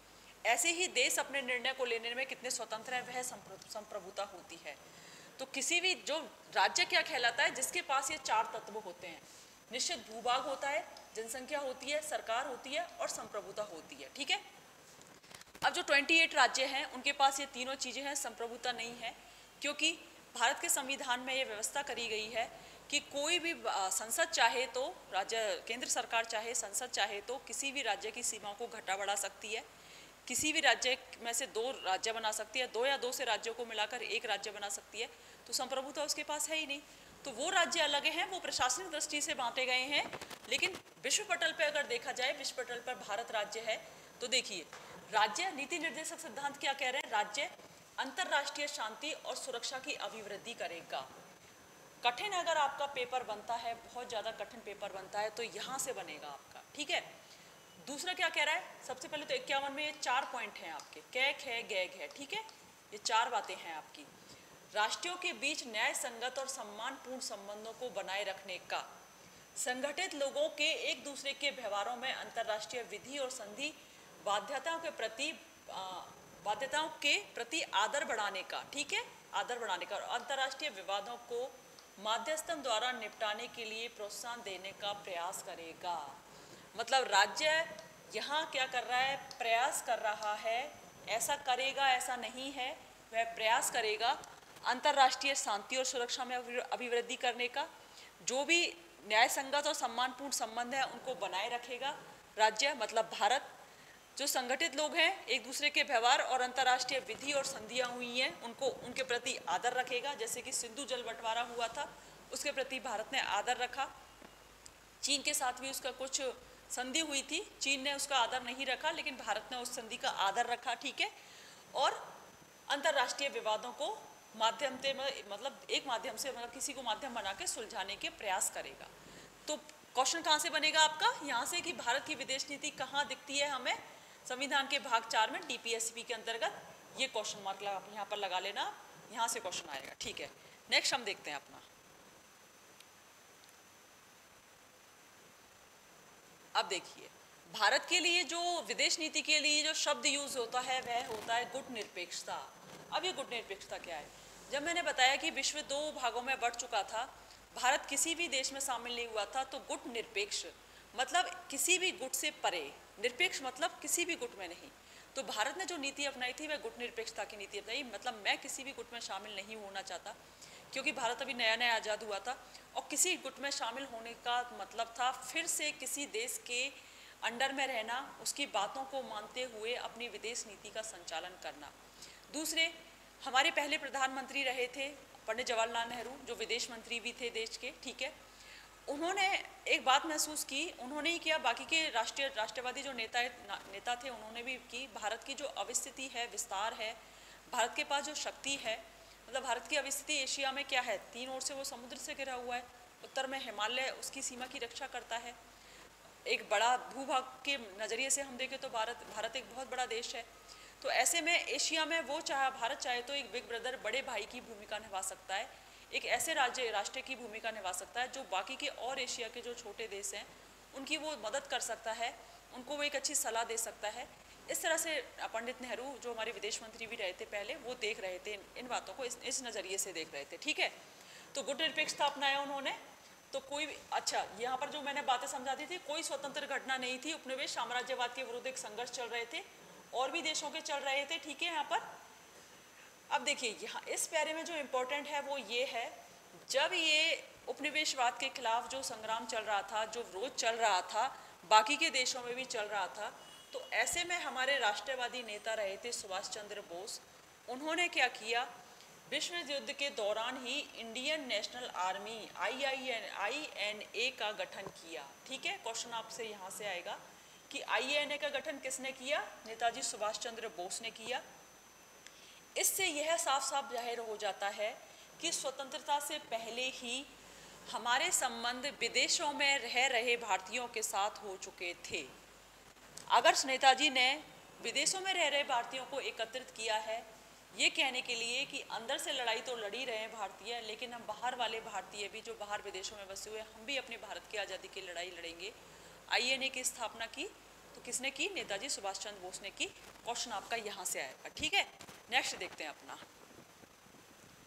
ऐसे ही देश अपने निर्णय को लेने में कितने स्वतंत्र हैं, वह संप्रभुता होती है। तो किसी भी जो राज्य क्या कहलाता है, जिसके पास ये 4 तत्व होते हैं, निश्चित भूभाग होता है, जनसंख्या होती है, सरकार होती है और संप्रभुता होती है। ठीक है, अब जो 28 राज्य हैं उनके पास ये तीनों चीज़ें हैं, संप्रभुता नहीं है, क्योंकि भारत के संविधान में ये व्यवस्था करी गई है कि कोई भी संसद चाहे तो राज्य, केंद्र सरकार चाहे, संसद चाहे तो किसी भी राज्य की सीमाओं को घटा बढ़ा सकती है, किसी भी राज्य में से 2 राज्य बना सकती है, 2 या 2 से राज्यों को मिलाकर एक राज्य बना सकती है। तो संप्रभुता उसके पास है ही नहीं। तो वो राज्य अलग हैं, वो प्रशासनिक दृष्टि से बांटे गए हैं, लेकिन विश्व पटल पर अगर देखा जाए, विश्व पटल पर भारत राज्य है। तो देखिए, राज्य नीति निर्देशक सिद्धांत क्या कह रहे हैं? राज्य अंतर्राष्ट्रीय शांति और सुरक्षा की अभिवृद्धि करेगा। कठिन अगर आपका पेपर बनता है, बहुत ज़्यादा कठिन पेपर बनता है, तो यहाँ से बनेगा आपका, ठीक है। दूसरा क्या कह रहा है? सबसे पहले तो 51 में ये 4 पॉइंट हैं आपके, कैक है, गैग है, ठीक है, ये 4 बातें हैं आपकी। राष्ट्रों के बीच न्याय संगत और सम्मानपूर्ण संबंधों को बनाए रखने का, संगठित लोगों के एक दूसरे के व्यवहारों में अंतर्राष्ट्रीय विधि और संधि बाध्यताओं के प्रति आदर बढ़ाने का, ठीक है, आदर बढ़ाने का, और अंतर्राष्ट्रीय विवादों को माध्यस्थों द्वारा निपटाने के लिए प्रोत्साहन देने का प्रयास करेगा। मतलब राज्य यहाँ क्या कर रहा है? प्रयास कर रहा है। ऐसा करेगा ऐसा नहीं है, वह प्रयास करेगा अंतर्राष्ट्रीय शांति और सुरक्षा में अभिवृद्धि करने का, जो भी न्याय संगत और सम्मानपूर्ण संबंध है उनको बनाए रखेगा राज्य, मतलब भारत। जो संगठित लोग हैं, एक दूसरे के व्यवहार और अंतर्राष्ट्रीय विधि और संधियां हुई हैं उनको, उनके प्रति आदर रखेगा। जैसे कि सिंधु जल बंटवारा हुआ था, उसके प्रति भारत ने आदर रखा। चीन के साथ भी उसका कुछ संधि हुई थी, चीन ने उसका आदर नहीं रखा, लेकिन भारत ने उस संधि का आदर रखा, ठीक है। और अंतर्राष्ट्रीय विवादों को माध्यम से, मतलब एक माध्यम से, मतलब किसी को माध्यम बना के सुलझाने के प्रयास करेगा। तो क्वेश्चन कहाँ से बनेगा आपका? यहाँ से कि भारत की विदेश नीति कहाँ दिखती है हमें? संविधान के भाग 4 में डीपीएसपी के अंतर्गत। ये क्वेश्चन मार्क यहाँ पर लगा लेना, यहाँ से क्वेश्चन आएगा, ठीक है। नेक्स्ट हम देखते हैं अपना। अब देखिए, भारत के लिए जो विदेश नीति के लिए जो शब्द यूज होता है वह होता है गुट निरपेक्षता। अब ये गुट निरपेक्षता क्या है? जब मैंने बताया कि विश्व 2 भागों में बढ़ चुका था, भारत किसी भी देश में शामिल नहीं हुआ था, तो गुट निरपेक्ष मतलब किसी भी गुट से परे, निरपेक्ष मतलब किसी भी गुट में नहीं। तो भारत ने जो नीति अपनाई थी वह गुट निरपेक्षता की नीति अपनाई। मतलब मैं किसी भी गुट में शामिल नहीं होना चाहता, क्योंकि भारत अभी नया नया आज़ाद हुआ था, और किसी गुट में शामिल होने का मतलब था फिर से किसी देश के अंडर में रहना, उसकी बातों को मानते हुए अपनी विदेश नीति का संचालन करना। दूसरे, हमारे पहले प्रधानमंत्री रहे थे पंडित जवाहरलाल नेहरू, जो विदेश मंत्री भी थे देश के, ठीक है। उन्होंने एक बात महसूस की, उन्होंने ही किया, बाकी के राष्ट्रवादी जो नेता थे उन्होंने भी की, भारत की जो अवस्थिति है, विस्तार है, भारत के पास जो शक्ति है, मतलब भारत की अवस्थिति एशिया में क्या है, 3 ओर से वो समुद्र से घिरा हुआ है, उत्तर में हिमालय उसकी सीमा की रक्षा करता है। एक बड़ा भूभाग के नज़रिए से हम देखें तो भारत एक बहुत बड़ा देश है। तो ऐसे में एशिया में वो भारत चाहे तो एक बिग ब्रदर, बड़े भाई की भूमिका निभा सकता है, एक ऐसे राष्ट्र की भूमिका निभा सकता है जो बाकी के और एशिया के जो छोटे देश हैं उनकी वो मदद कर सकता है, उनको वो एक अच्छी सलाह दे सकता है। इस तरह से पंडित नेहरू, जो हमारे विदेश मंत्री भी रहे थे पहले, वो देख रहे थे इन बातों को, इस नज़रिए से देख रहे थे, ठीक है। तो गुट निरपेक्षता अपनाया उन्होंने। तो कोई भी, अच्छा, यहाँ पर जो मैंने बातें समझाती थी, कोई स्वतंत्र घटना नहीं थी, उपनिवेश साम्राज्यवाद के विरुद्ध एक संघर्ष चल रहे थे, और भी देशों के चल रहे थे, ठीक है। यहाँ पर अब देखिए, यहाँ इस प्यारे में जो इम्पोर्टेंट है वो ये है, जब ये उपनिवेशवाद के खिलाफ जो संग्राम चल रहा था, जो विरोध चल रहा था, बाकी के देशों में भी चल रहा था, तो ऐसे में हमारे राष्ट्रवादी नेता रहे थे सुभाष चंद्र बोस। उन्होंने क्या किया, विश्व युद्ध के दौरान ही इंडियन नेशनल आर्मी INA का गठन किया, ठीक है। क्वेश्चन आपसे यहाँ से आएगा कि INA का गठन किसने किया? नेताजी सुभाष चंद्र बोस ने किया। इससे यह साफ साफ जाहिर हो जाता है कि स्वतंत्रता से पहले ही हमारे संबंध विदेशों में रह रहे भारतीयों के साथ हो चुके थे। अगर नेताजी ने विदेशों में रह रहे भारतीयों को एकत्रित किया है, ये कहने के लिए कि अंदर से लड़ाई तो लड़ी रहे हैं भारतीय, लेकिन हम बाहर वाले भारतीय भी जो बाहर विदेशों में बसे हुए, हम भी अपने भारत की आज़ादी की लड़ाई लड़ेंगे। INA की स्थापना की तो किसने की? नेताजी सुभाष चंद्र बोस ने की। क्वेश्चन आपका यहाँ से आएगा, ठीक है। नेक्स्ट देखते हैं अपना।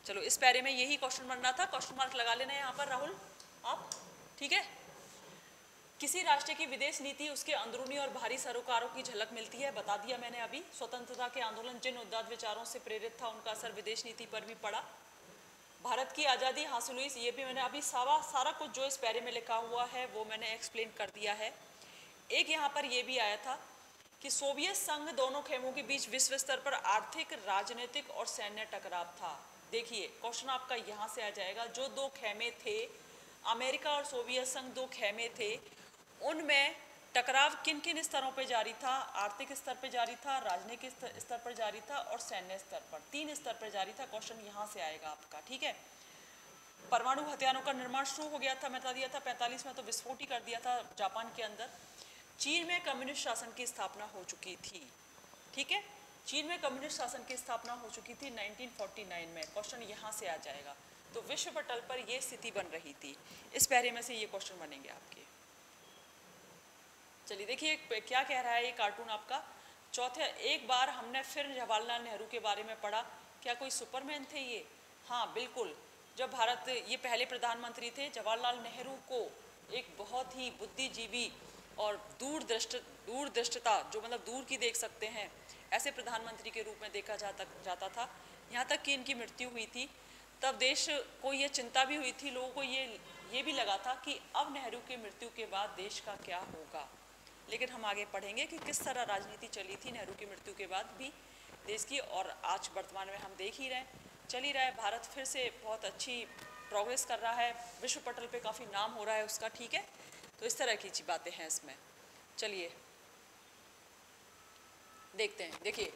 चलो, इस पैरे में यही क्वेश्चन बनना था, क्वेश्चन मार्क लगा लेना यहाँ पर राहुल आप, ठीक है। किसी राष्ट्र की विदेश नीति उसके अंदरूनी और बाहरी सरोकारों की झलक मिलती है, बता दिया मैंने अभी। स्वतंत्रता के आंदोलन जिन उदात्त विचारों से प्रेरित था उनका असर विदेश नीति पर भी पड़ा। भारत की आज़ादी हासिल हुई, ये भी मैंने अभी सारा कुछ जो इस पैरे में लिखा हुआ है वो मैंने एक्सप्लेन कर दिया है। एक यहाँ पर ये भी आया था कि सोवियत संघ दोनों खेमों के बीच विश्व स्तर पर आर्थिक, राजनीतिक और सैन्य टकराव था। देखिए क्वेश्चन आपका यहाँ से आ जाएगा, जो दो खेमे थे, अमेरिका और सोवियत संघ दो खेमे थे, उनमें टकराव किन किन स्तरों पर जारी था? आर्थिक स्तर पर जारी था, राजनीतिक स्तर पर जारी था और सैन्य स्तर पर, 3 स्तर पर जारी था। क्वेश्चन यहाँ से आएगा आपका, ठीक है। परमाणु हथियारों का निर्माण शुरू हो गया था, मैं बता दिया था 45 में तो विस्फोट ही कर दिया था जापान के अंदर। चीन में कम्युनिस्ट शासन की स्थापना हो चुकी थी, ठीक है। चीन में कम्युनिस्ट शासन की स्थापना हो चुकी थी 1949 में। क्वेश्चन यहाँ से आ जाएगा। तो विश्व पटल पर यह स्थिति बन रही थी। इस पैरे में से ये क्वेश्चन बनेंगे आपके। चलिए देखिए क्या कह रहा है ये कार्टून आपका। चौथे, एक बार हमने फिर जवाहरलाल नेहरू के बारे में पढ़ा, क्या कोई सुपरमैन थे ये? हाँ बिल्कुल। जब भारत, ये पहले प्रधानमंत्री थे, जवाहरलाल नेहरू को एक बहुत ही बुद्धिजीवी और दूरदृष्टता, जो मतलब दूर की देख सकते हैं, ऐसे प्रधानमंत्री के रूप में देखा जाता था। यहाँ तक कि इनकी मृत्यु हुई थी तब देश को ये चिंता भी हुई थी, लोगों को ये भी लगा था कि अब नेहरू की मृत्यु के बाद देश का क्या होगा। लेकिन हम आगे पढ़ेंगे कि किस तरह राजनीति चली थी नेहरू की मृत्यु के बाद भी देश की, और आज वर्तमान में हम देख ही रहे हैं, चल ही रहा है। भारत फिर से बहुत अच्छी प्रोग्रेस कर रहा है, विश्व पटल पे काफ़ी नाम हो रहा है उसका, ठीक है। तो इस तरह की बातें हैं इसमें। चलिए देखते हैं। देखिए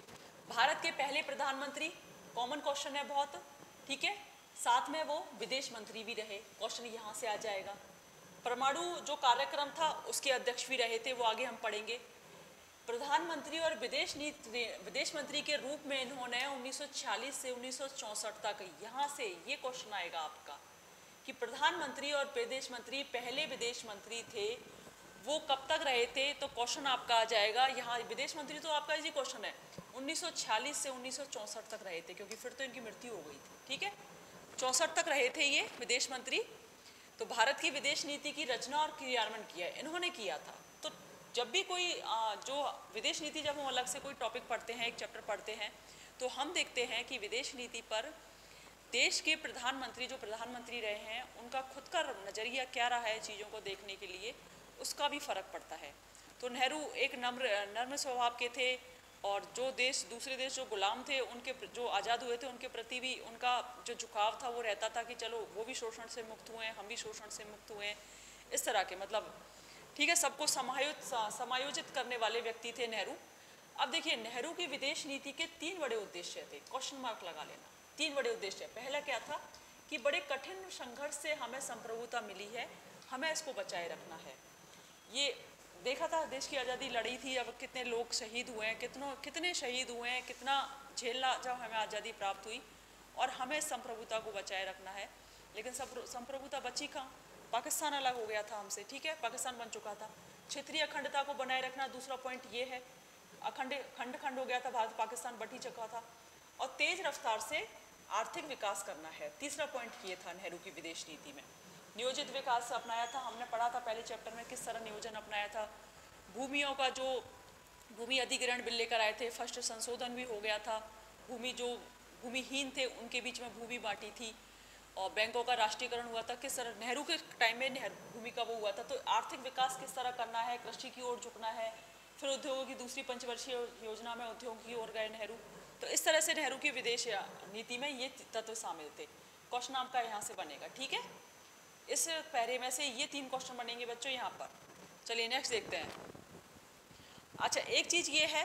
भारत के पहले प्रधानमंत्री, कॉमन क्वेश्चन है बहुत, ठीक है। साथ में वो विदेश मंत्री भी रहे, क्वेश्चन यहाँ से आ जाएगा। परमाणु जो कार्यक्रम था उसके अध्यक्ष भी रहे थे, वो आगे हम पढ़ेंगे। प्रधानमंत्री और विदेश मंत्री के रूप में इन्होंने 1946 से 1964 तक, यहाँ से ये क्वेश्चन आएगा आपका कि प्रधानमंत्री और विदेश मंत्री, पहले विदेश मंत्री थे वो कब तक रहे थे? तो क्वेश्चन आपका आ जाएगा यहाँ, विदेश मंत्री तो आपका इजी क्वेश्चन है, 1946 से 1964 तक रहे थे, क्योंकि फिर तो इनकी मृत्यु हो गई थी, ठीक है। 64 तक रहे थे ये विदेश मंत्री। तो भारत की विदेश नीति की रचना और क्रियान्वयन किया इन्होंने किया था। तो जब भी कोई जो विदेश नीति, जब हम अलग से कोई टॉपिक पढ़ते हैं, एक चैप्टर पढ़ते हैं, तो हम देखते हैं कि विदेश नीति पर देश के प्रधानमंत्री, जो प्रधानमंत्री रहे हैं, उनका खुद का नज़रिया क्या रहा है चीज़ों को देखने के लिए, उसका भी फर्क पड़ता है। तो नेहरू एक नम्र स्वभाव के थे, और जो दूसरे देश जो गुलाम थे, उनके जो आज़ाद हुए थे, उनके प्रति भी उनका जो झुकाव था वो रहता था कि चलो वो भी शोषण से मुक्त हुए हैं, हम भी शोषण से मुक्त हुए हैं, इस तरह के, मतलब ठीक है, सबको समायोजित करने वाले व्यक्ति थे नेहरू। अब देखिए नेहरू की विदेश नीति के 3 बड़े उद्देश्य थे, क्वेश्चन मार्क लगा लेना। 3 बड़े उद्देश्य। पहला क्या था कि बड़े कठिन संघर्ष से हमें संप्रभुता मिली है, हमें इसको बचाए रखना है। ये देखा था, देश की आज़ादी लड़ी थी, अब कितने लोग शहीद हुए हैं, कितने शहीद हुए हैं, कितना झेलना जब हमें आज़ादी प्राप्त हुई, और हमें संप्रभुता को बचाए रखना है। लेकिन संप्रभुता बची कहाँ? पाकिस्तान अलग हो गया था हमसे, ठीक है, पाकिस्तान बन चुका था। क्षेत्रीय अखंडता को बनाए रखना, दूसरा पॉइंट ये है, खंड हो गया था भारत, पाकिस्तान बट ही चुका था। और तेज रफ्तार से आर्थिक विकास करना है, तीसरा पॉइंट ये था नेहरू की विदेश नीति में। नियोजित विकास अपनाया था, हमने पढ़ा था पहले चैप्टर में किस तरह नियोजन अपनाया था। भूमियों का जो भूमि अधिग्रहण बिल लेकर आए थे, फर्स्ट संशोधन भी हो गया था। जो भूमिहीन थे उनके बीच में भूमि बांटी थी, और बैंकों का राष्ट्रीयकरण हुआ था। किस तरह नेहरू के टाइम में भूमि का वो हुआ था। तो आर्थिक विकास किस तरह करना है, कृषि की ओर झुकना है। फिर उद्योगों की दूसरी पंचवर्षीय योजना में उद्योग की ओर गए नेहरू। तो इस तरह से नेहरू की विदेश नीति में ये तत्व शामिल थे। क्वेश्चन आपका यहाँ से बनेगा, ठीक है। इस पैरे में से ये 3 क्वेश्चन बनेंगे बच्चों यहाँ पर। चलिए नेक्स्ट देखते हैं। अच्छा, एक चीज़ ये है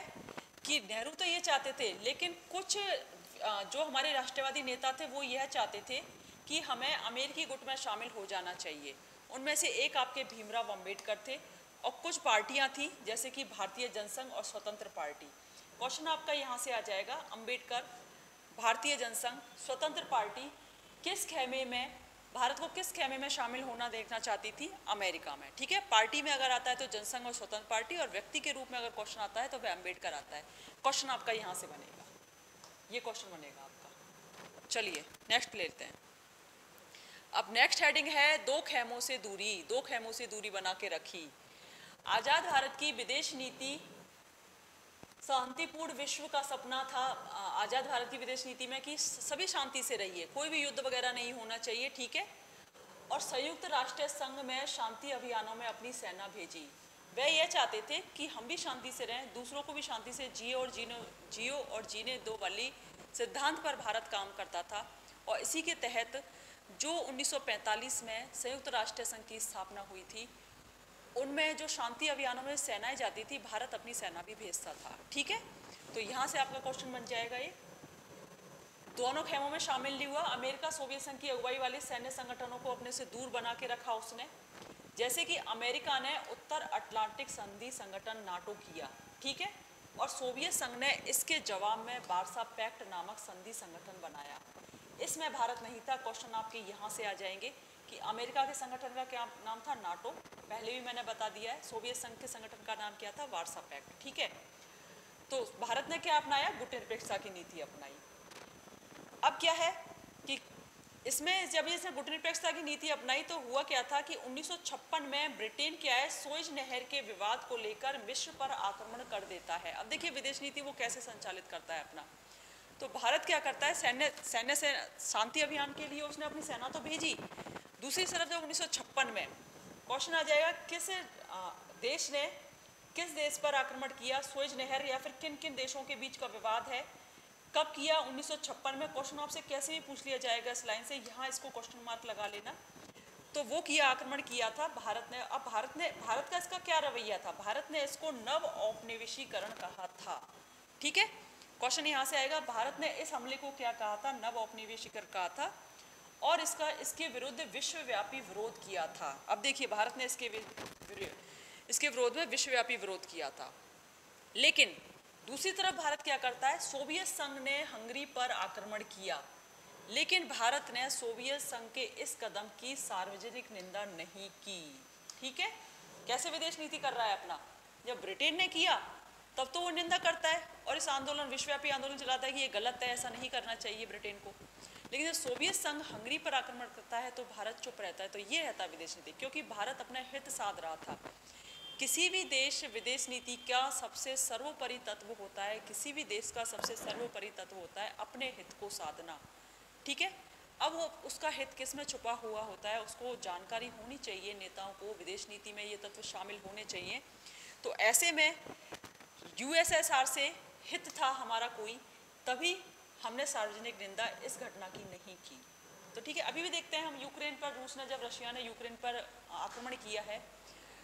कि नेहरू तो ये चाहते थे, लेकिन कुछ जो हमारे राष्ट्रवादी नेता थे वो यह चाहते थे कि हमें अमेरिकी गुट में शामिल हो जाना चाहिए। उनमें से एक आपके भीमराव अम्बेडकर थे, और कुछ पार्टियां थी जैसे कि भारतीय जनसंघ और स्वतंत्र पार्टी। क्वेश्चन आपका यहाँ से आ जाएगा, अम्बेडकर, भारतीय जनसंघ, स्वतंत्र पार्टी किस खेमे में, भारत को किस खेमे में शामिल होना देखना चाहती थी? अमेरिका में, ठीक है। पार्टी में अगर आता है तो जनसंघ और स्वतंत्र पार्टी, और व्यक्ति के रूप में अगर क्वेश्चन आता है तो वह अम्बेडकर आता है। क्वेश्चन आपका यहाँ से बनेगा, ये क्वेश्चन बनेगा आपका। चलिए नेक्स्ट लेते हैं। अब नेक्स्ट हेडिंग है 2 खेमों से दूरी। 2 खेमों से दूरी बना के रखी। आजाद भारत की विदेश नीति शांतिपूर्ण विश्व का सपना था। आजाद भारत की विदेश नीति में कि सभी शांति से रहिए, कोई भी युद्ध वगैरह नहीं होना चाहिए, ठीक है। और संयुक्त राष्ट्र संघ में शांति अभियानों में अपनी सेना भेजी। वे यह चाहते थे कि हम भी शांति से रहें, दूसरों को भी शांति से जियो और जीने दो वाली सिद्धांत पर भारत काम करता था। और इसी के तहत जो 1945 में संयुक्त राष्ट्र संघ की स्थापना हुई थी, उनमें जो शांति अभियानों में सेनाएं जाती थी, भारत अपनी सेना भी भेजता था, ठीक है। तो यहाँ से आपका क्वेश्चन बन जाएगा ये, दोनों खेमों में शामिल नहीं हुआ। अमेरिका सोवियत संघ की अगुवाई वाले सैन्य संगठनों को अपने से दूर बना के रखा उसने, जैसे कि अमेरिका ने उत्तर अटलांटिक संधि संगठन नाटो किया, ठीक है। और सोवियत संघ ने इसके जवाब में वार्सा पैक्ट नामक संधि संगठन बनाया। इसमें भारत नहीं था। क्वेश्चन आपके यहाँ से आ जाएंगे कि अमेरिका के संगठन का क्या नाम था, नाटो, पहले भी मैंने बता दिया है। सोवियत संघ के संगठन का नाम क्या था, वार्सा पैक्ट, ठीक है। तो भारत ने क्या अपनाया, गुटनिरपेक्षता की नीति अपनाई। अब क्या है कि इसमें जब इसने गुटनिरपेक्षता की नीति अपनाई तो हुआ क्या था कि 1956 में ब्रिटेन क्या है, सुएज नहर के विवाद को लेकर विश्व पर आक्रमण कर देता है। अब देखिए विदेश नीति वो कैसे संचालित करता है अपना। तो भारत क्या करता है, सैन्य से शांति अभियान के लिए उसने अपनी सेना तो भेजी। दूसरी तरफ जब 1956 में क्वेश्चन आ जाएगा, किस देश पर आक्रमण किया, सुएज नहर या फिर किन किन देशों के बीच का विवाद है, कब किया, 1956 में। क्वेश्चन आपसे कैसे भी पूछ लिया जाएगा इस लाइन से, यहाँ इसको क्वेश्चन मार्क लगा लेना। तो वो किया, आक्रमण किया था भारत ने। अब भारत का इसका क्या रवैया था, भारत ने इसको नव औपनिवेशीकरण कहा था, ठीक है। क्वेश्चन यहाँ से आएगा, भारत ने इस हमले को क्या कहा था, नव औपनिवेशीकरण कहा था, और इसके विरुद्ध विश्वव्यापी विरोध किया था। अब देखिए भारत ने इसके विरोध में विश्वव्यापी विरोध किया था। लेकिन दूसरी तरफ भारत क्या करता है, सोवियत संघ ने हंगरी पर आक्रमण किया, लेकिन भारत ने सोवियत संघ के इस कदम की सार्वजनिक निंदा नहीं की, ठीक है। कैसे विदेश नीति कर रहा है अपना, जब ब्रिटेन ने किया तब तो वो निंदा करता है और इस आंदोलन, विश्वव्यापी आंदोलन चलाता है कि ये गलत है, ऐसा नहीं करना चाहिए ब्रिटेन को। लेकिन जब सोवियत संघ हंगरी पर आक्रमण करता है तो भारत चुप रहता है। तो ये रहता है विदेश नीति, क्योंकि भारत अपना हित साध रहा था। किसी भी देश विदेश नीति का सबसे सर्वोपरि तत्व होता है, किसी भी देश का सबसे सर्वोपरि तत्व होता है अपने हित को साधना, ठीक है। अब वो उसका हित किस में छुपा हुआ होता है, उसको जानकारी होनी चाहिए। नेताओं को विदेश नीति में ये तत्व शामिल होने चाहिए। तो ऐसे में यूएसएसआर से हित था हमारा कोई, तभी हमने सार्वजनिक निंदा इस घटना की नहीं की। तो ठीक है, अभी भी देखते हैं हम यूक्रेन पर, रूस ने जब रशिया ने यूक्रेन पर आक्रमण किया है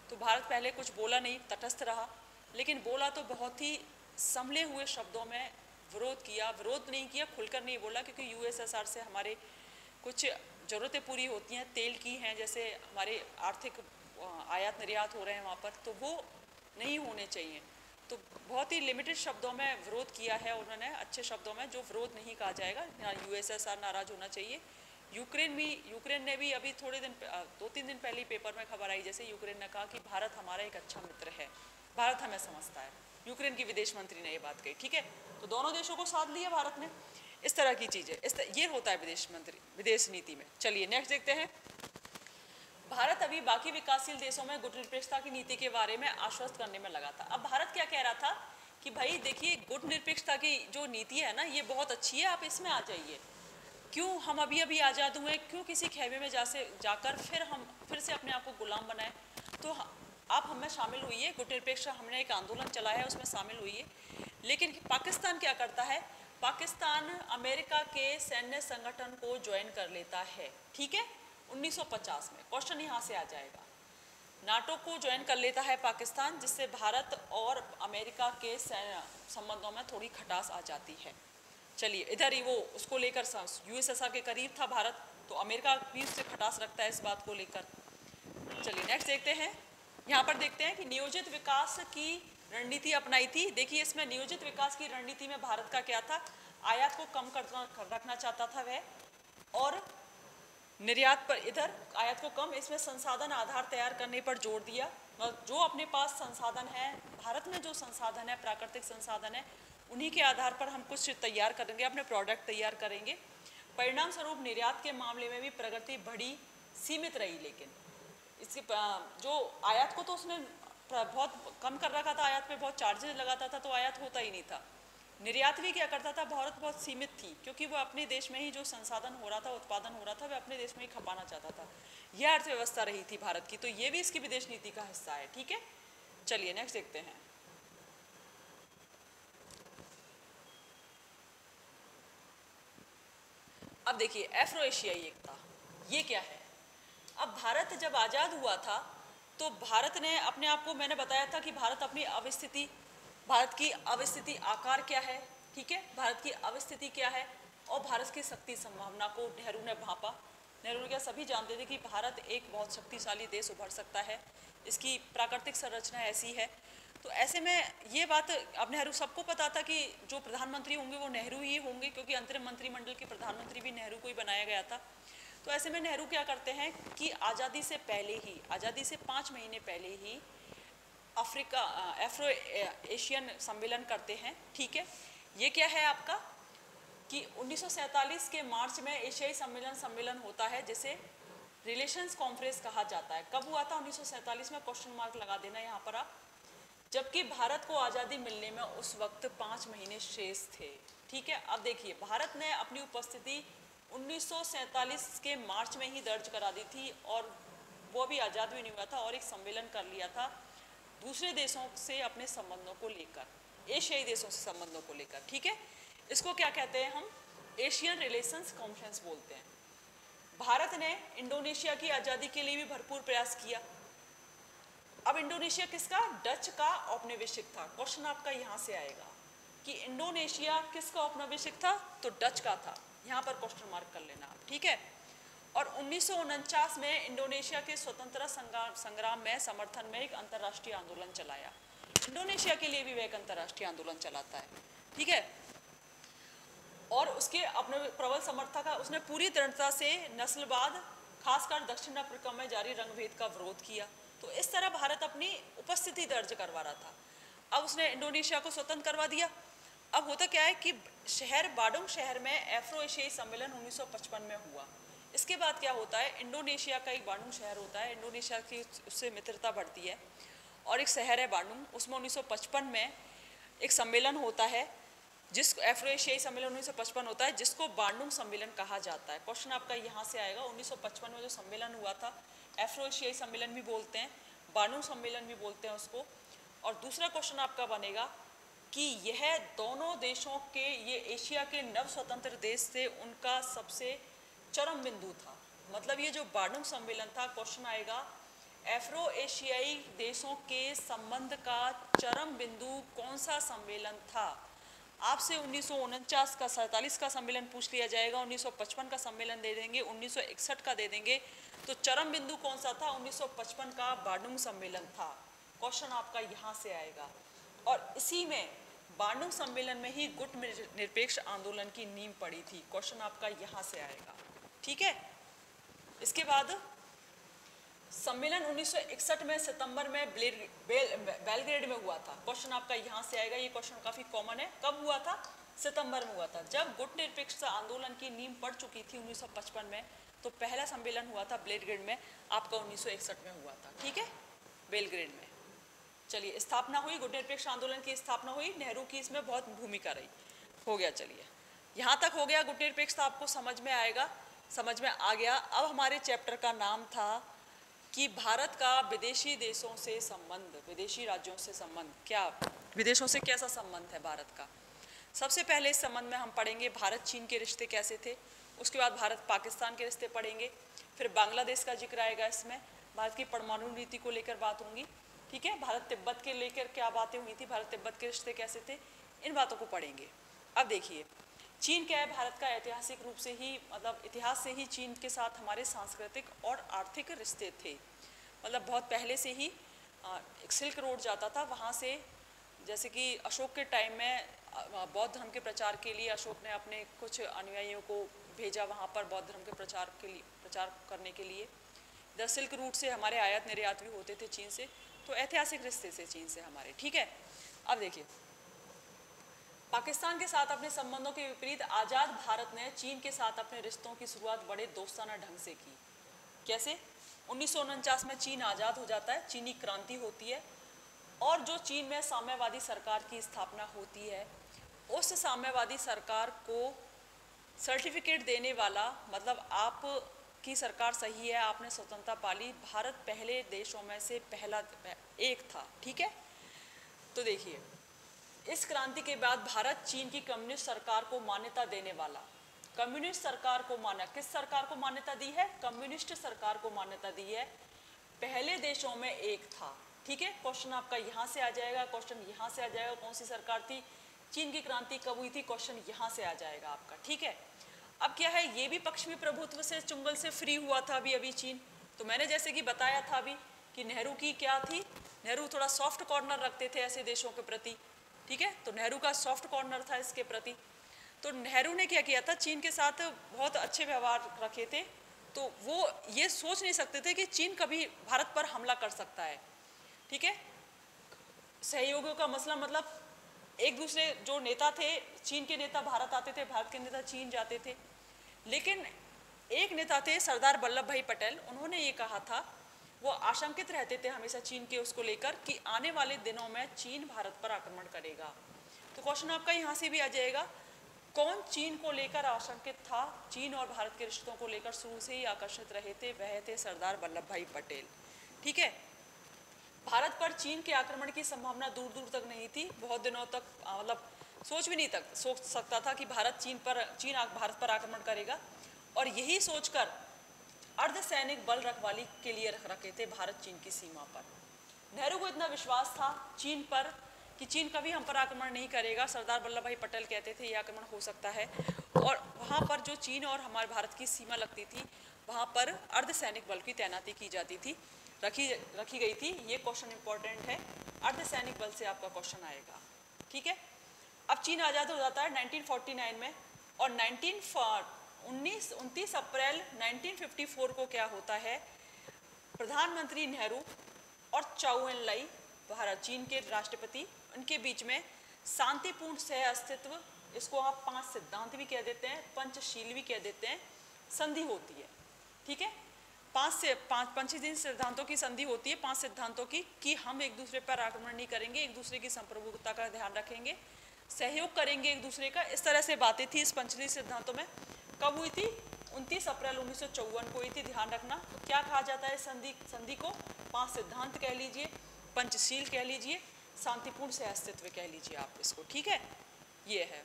तो भारत पहले कुछ बोला नहीं, तटस्थ रहा, लेकिन बोला तो बहुत ही संभले हुए शब्दों में विरोध किया। विरोध नहीं किया, खुलकर नहीं बोला, क्योंकि यूएसएसआर से हमारे कुछ ज़रूरतें पूरी होती हैं, तेल की हैं, जैसे हमारे आर्थिक आयात निर्यात हो रहे हैं वहाँ पर, तो वो नहीं होने चाहिए। तो बहुत ही लिमिटेड शब्दों में विरोध किया है उन्होंने, अच्छे शब्दों में, जो विरोध नहीं कहा जाएगा। यूएसएसआर नाराज होना चाहिए। यूक्रेन ने भी अभी थोड़े दिन, 2-3 दिन पहले पेपर में खबर आई, जैसे यूक्रेन ने कहा कि भारत हमारा एक अच्छा मित्र है, भारत हमें समझता है। यूक्रेन की विदेश मंत्री ने ये बात कही, ठीक है। तो दोनों देशों को साथ लिया भारत ने। इस तरह की चीज़ें, ये होता है विदेश नीति में। चलिए नेक्स्ट देखते हैं। भारत अभी बाकी विकासशील देशों में गुटनिरपेक्षता की नीति के बारे में आश्वस्त करने में लगा था। अब भारत क्या कह रहा था कि भाई देखिए, गुटनिरपेक्षता की जो नीति है ना, ये बहुत अच्छी है, आप इसमें आ जाइए। क्यों हम अभी आज़ाद हुए, क्यों किसी खेमे में जाकर फिर से अपने आप को गुलाम बनाए। तो आप हमें शामिल हुई, गुटनिरपेक्ष हमने एक आंदोलन चलाया है, उसमें शामिल हुई। लेकिन पाकिस्तान क्या करता है, पाकिस्तान अमेरिका के सैन्य संगठन को ज्वाइन कर लेता है, ठीक है, 1950 में। क्वेश्चन यहाँ से आ जाएगा, नाटो को ज्वाइन कर लेता है पाकिस्तान, जिससे भारत और अमेरिका के संबंधों में थोड़ी खटास आ जाती है। चलिए, इधर ही वो उसको लेकर यूएसएसआर के करीब था भारत, तो अमेरिका भी उससे खटास रखता है इस बात को लेकर। चलिए नेक्स्ट देखते हैं। यहाँ पर देखते हैं कि नियोजित विकास की रणनीति अपनाई थी। देखिए इसमें नियोजित विकास की रणनीति में भारत का क्या था, आयात को कम रखना चाहता था वह, और निर्यात पर, इधर आयात को कम, इसमें संसाधन आधार तैयार करने पर जोर दिया। जो अपने पास संसाधन है, भारत में जो संसाधन है, प्राकृतिक संसाधन है, उन्हीं के आधार पर हम कुछ तैयार करेंगे, अपने प्रोडक्ट तैयार करेंगे। परिणाम स्वरूप निर्यात के मामले में भी प्रगति बढ़ी, सीमित रही। लेकिन इसके जो आयात को तो उसने बहुत कम कर रखा था, आयात पे बहुत चार्जेस लगाता था, तो आयात होता ही नहीं था। निर्यात भी क्या करता था, भारत बहुत सीमित थी, क्योंकि वो अपने देश में ही जो संसाधन हो रहा था, उत्पादन हो रहा था, वह अपने देश में ही खपाना चाहता था। यह अर्थव्यवस्था रही थी भारत की, तो ये भी इसकी विदेश नीति का हिस्सा है। ठीक है, चलिए नेक्स्ट देखते हैं। अब देखिए एफ्रो एशियाई एकता, ये क्या है। अब भारत जब आज़ाद हुआ था तो भारत ने अपने आप को, मैंने बताया था कि भारत अपनी अवस्थिति, भारत की अवस्थिति आकार क्या है, ठीक है, भारत की अवस्थिति क्या है और भारत की शक्ति संभावना को नेहरू ने भांपा। नेहरू ने क्या, सभी जानते थे कि भारत एक बहुत शक्तिशाली देश उभर सकता है, इसकी प्राकृतिक संरचना ऐसी है। तो ऐसे में ये बात अब नेहरू, सबको पता था कि जो प्रधानमंत्री होंगे वो नेहरू ही होंगे, क्योंकि अंतरिम मंत्रिमंडल के प्रधानमंत्री भी नेहरू को ही बनाया गया था। तो ऐसे में नेहरू क्या करते हैं कि आज़ादी से पहले ही, आज़ादी से 5 महीने पहले ही अफ्रीका एफ्रो एशियन सम्मेलन करते हैं। ठीक है, ये क्या है आपका कि 1947 के मार्च में एशियाई सम्मेलन होता है, जिसे रिलेशंस कॉन्फ्रेंस कहा जाता है। कब हुआ था? 1947 में, क्वेश्चन मार्क लगा देना यहाँ पर आप। जबकि भारत को आज़ादी मिलने में उस वक्त 5 महीने शेष थे। ठीक है, अब देखिए भारत ने अपनी उपस्थिति 1947 के मार्च में ही दर्ज करा दी थी, और वो भी आज़ाद भी नहीं हुआ था, और एक सम्मेलन कर लिया था दूसरे देशों से अपने संबंधों को लेकर, एशियाई देशों से संबंधों को लेकर। ठीक है, इसको क्या कहते हैं हम? एशियन रिलेशंस कॉन्फ्रेंस बोलते हैं। भारत ने इंडोनेशिया की आज़ादी के लिए भी भरपूर प्रयास किया। अब इंडोनेशिया किसका? डच का औपनिवेशिक था। क्वेश्चन आपका यहाँ से आएगा कि इंडोनेशिया किसका औपनिवेशिक था? तो डच का था। यहाँ पर क्वेश्चन मार्क कर लेना आप। ठीक है, और 1949 में इंडोनेशिया के स्वतंत्रता संग्राम में समर्थन में एक अंतर्राष्ट्रीय आंदोलन चलाया। इंडोनेशिया के लिए भी वह एक अंतर्राष्ट्रीय आंदोलन चलाता है। ठीक है, और उसके अपने प्रबल समर्थक, उसने पूरी दृढ़ता से नस्लवाद, खासकर दक्षिण अफ्रीका में जारी रंगभेद का विरोध किया। तो इस तरह भारत अपनी उपस्थिति दर्ज करवा रहा था। अब उसने इंडोनेशिया को स्वतंत्र करवा दिया। अब होता क्या है कि शहर बाडुंग शहर में एफ्रो एशियाई सम्मेलन 1955 में हुआ। इसके बाद क्या होता है, इंडोनेशिया का एक बाडुंग शहर होता है, इंडोनेशिया की उससे मित्रता बढ़ती है, और एक शहर है बाडुंग, उसमें 1955 में एक सम्मेलन होता है, जिस एफ्रो एशियाई सम्मेलन 1955 होता है, जिसको बांडुंग सम्मेलन कहा जाता है। क्वेश्चन आपका यहाँ से आएगा, 1955 में जो सम्मेलन हुआ था, एफ्रो एशियाई सम्मेलन भी बोलते हैं, बांडुंग सम्मेलन भी बोलते हैं उसको। और दूसरा क्वेश्चन आपका बनेगा कि यह दोनों देशों के, ये एशिया के नव स्वतंत्र देश थे, उनका सबसे चरम बिंदु था। मतलब ये जो बांडुंग सम्मेलन था, क्वेश्चन आएगा एफ्रो एशियाई देशों के संबंध का चरम बिंदु कौन सा सम्मेलन था? आपसे 1949 का, 47 का सम्मेलन पूछ लिया जाएगा, 1955 का सम्मेलन दे देंगे, 1961 का दे देंगे, तो चरम बिंदु कौन सा था? 1955 का बांडुंग सम्मेलन था। क्वेश्चन आपका यहाँ से आएगा। और इसी में बांडुंग सम्मेलन में ही गुट निरपेक्ष आंदोलन की नींव पड़ी थी। क्वेश्चन आपका यहाँ से आएगा। ठीक है, इसके बाद सम्मेलन 1961 में सितंबर में बेलग्रेड में हुआ था। क्वेश्चन आपका यहाँ से आएगा, ये क्वेश्चन काफ़ी कॉमन है। कब हुआ था? सितंबर में हुआ था, जब गुट निरपेक्षता आंदोलन की नींव पड़ चुकी थी 1955 में। तो पहला सम्मेलन हुआ था बेलग्रेड में, आपका 1961 में हुआ था। ठीक है, बेलग्रेड में। चलिए, स्थापना हुई, गुट निरपेक्ष आंदोलन की स्थापना हुई, नेहरू की इसमें बहुत भूमिका रही। हो गया, चलिए यहाँ तक हो गया। गुट निरपेक्षता आपको समझ में आएगा, समझ में आ गया। अब हमारे चैप्टर का नाम था कि भारत का विदेशी देशों से संबंध, विदेशी राज्यों से संबंध, क्या विदेशों से कैसा संबंध है भारत का। सबसे पहले इस संबंध में हम पढ़ेंगे भारत चीन के रिश्ते कैसे थे, उसके बाद भारत पाकिस्तान के रिश्ते पढ़ेंगे, फिर बांग्लादेश का जिक्र आएगा, इसमें भारत की परमाणु नीति को लेकर बात होंगी। ठीक है, भारत तिब्बत के लेकर क्या बातें हुई थी, भारत तिब्बत के रिश्ते कैसे थे, इन बातों को पढ़ेंगे। अब देखिए, चीन क्या है? भारत का ऐतिहासिक रूप से ही, मतलब इतिहास से ही चीन के साथ हमारे सांस्कृतिक और आर्थिक रिश्ते थे। मतलब बहुत पहले से ही एक सिल्क रोड जाता था वहाँ से, जैसे कि अशोक के टाइम में बौद्ध धर्म के प्रचार के लिए अशोक ने अपने कुछ अनुयायियों को भेजा वहाँ पर बौद्ध धर्म के प्रचार करने के लिए। इधर सिल्क रूट से हमारे आयात निर्यात भी होते थे चीन से, तो ऐतिहासिक रिश्ते से चीन से हमारे। ठीक है, अब देखिए, पाकिस्तान के साथ अपने संबंधों के विपरीत आज़ाद भारत ने चीन के साथ अपने रिश्तों की शुरुआत बड़े दोस्ताना ढंग से की। कैसे? 1949 में चीन आज़ाद हो जाता है, चीनी क्रांति होती है, और जो चीन में साम्यवादी सरकार की स्थापना होती है, उस साम्यवादी सरकार को सर्टिफिकेट देने वाला, मतलब आप की सरकार सही है, आपने स्वतंत्रता पाली, भारत पहले देशों में से पहला एक था। ठीक है, तो देखिए इस क्रांति के बाद भारत चीन की कम्युनिस्ट सरकार को मान्यता देने वाला, कम्युनिस्ट सरकार को किस सरकार को मान्यता दी है? कम्युनिस्ट सरकार को मान्यता दी है, पहले देशों में एक था। ठीक है, क्वेश्चन आपका यहाँ से आ जाएगा, क्वेश्चन यहाँ से आ जाएगा, कौन सी सरकार थी, चीन की क्रांति कब हुई थी, क्वेश्चन यहाँ से आ जाएगा आपका। ठीक है, अब क्या है, ये भी पश्चिमी प्रभुत्व से, चुंगल से फ्री हुआ था अभी चीन। तो मैंने जैसे कि बताया था अभी कि नेहरू की क्या थी, नेहरू थोड़ा सॉफ्ट कॉर्नर रखते थे ऐसे देशों के प्रति। ठीक है, तो नेहरू का सॉफ्ट कॉर्नर था इसके प्रति। तो नेहरू ने क्या किया था, चीन के साथ बहुत अच्छे व्यवहार रखे थे। तो वो ये सोच नहीं सकते थे कि चीन कभी भारत पर हमला कर सकता है। ठीक है, सहयोगियों का मसला, मतलब एक दूसरे जो नेता थे, चीन के नेता भारत आते थे, भारत के नेता चीन जाते थे। लेकिन एक नेता थे सरदार वल्लभ भाई पटेल, उन्होंने ये कहा था, वो आशंकित रहते थे हमेशा चीन के उसको लेकर कि आने वाले दिनों में चीन भारत पर आक्रमण करेगा। तो क्वेश्चन आपका यहाँ से भी आ जाएगा, कौन चीन को लेकर आशंकित था? चीन और भारत के रिश्तों को लेकर शुरू से ही आकर्षित रहे थे, वह थे सरदार वल्लभ भाई पटेल। ठीक है, भारत पर चीन के आक्रमण की संभावना दूर दूर तक नहीं थी, बहुत दिनों तक, मतलब सोच भी नहीं तक सोच सकता था कि चीन भारत पर आक्रमण करेगा। और यही सोचकर अर्धसैनिक बल रखवाली के लिए रखे थे भारत चीन की सीमा पर। नेहरू को इतना विश्वास था चीन पर कि चीन कभी हम पर आक्रमण नहीं करेगा। सरदार वल्लभ भाई पटेल कहते थे ये आक्रमण हो सकता है, और वहाँ पर जो चीन और हमारे भारत की सीमा लगती थी, वहाँ पर अर्धसैनिक बल की तैनाती की जाती थी, रखी गई थी। ये क्वेश्चन इंपॉर्टेंट है, अर्धसैनिक बल से आपका क्वेश्चन आएगा। ठीक है, अब चीन आज़ाद हो जाता है 1949 में, और 29 अप्रैल 1954 को क्या होता है, प्रधानमंत्री नेहरू और चाउ एन लाई, भारत चीन के राष्ट्रपति, उनके बीच में शांतिपूर्ण सह अस्तित्व, इसको आप 5 सिद्धांत भी कह देते हैं, पंचशील भी कह देते हैं, संधि होती है। ठीक है, 5 सिद्धांतों की संधि होती है, 5 सिद्धांतों की, कि हम एक दूसरे पर आक्रमण नहीं करेंगे, एक दूसरे की संप्रभुता का ध्यान रखेंगे, सहयोग करेंगे एक दूसरे का। इस तरह से बातें थी इस पंचशील सिद्धांतों में। कब हुई थी? 29 अप्रैल 1954 को हुई थी, ध्यान रखना। क्या कहा जाता है संधि को? 5 सिद्धांत कह लीजिए, पंचशील कह लीजिए, शांतिपूर्ण सह अस्तित्व कह लीजिए आप इसको। ठीक है, ये है।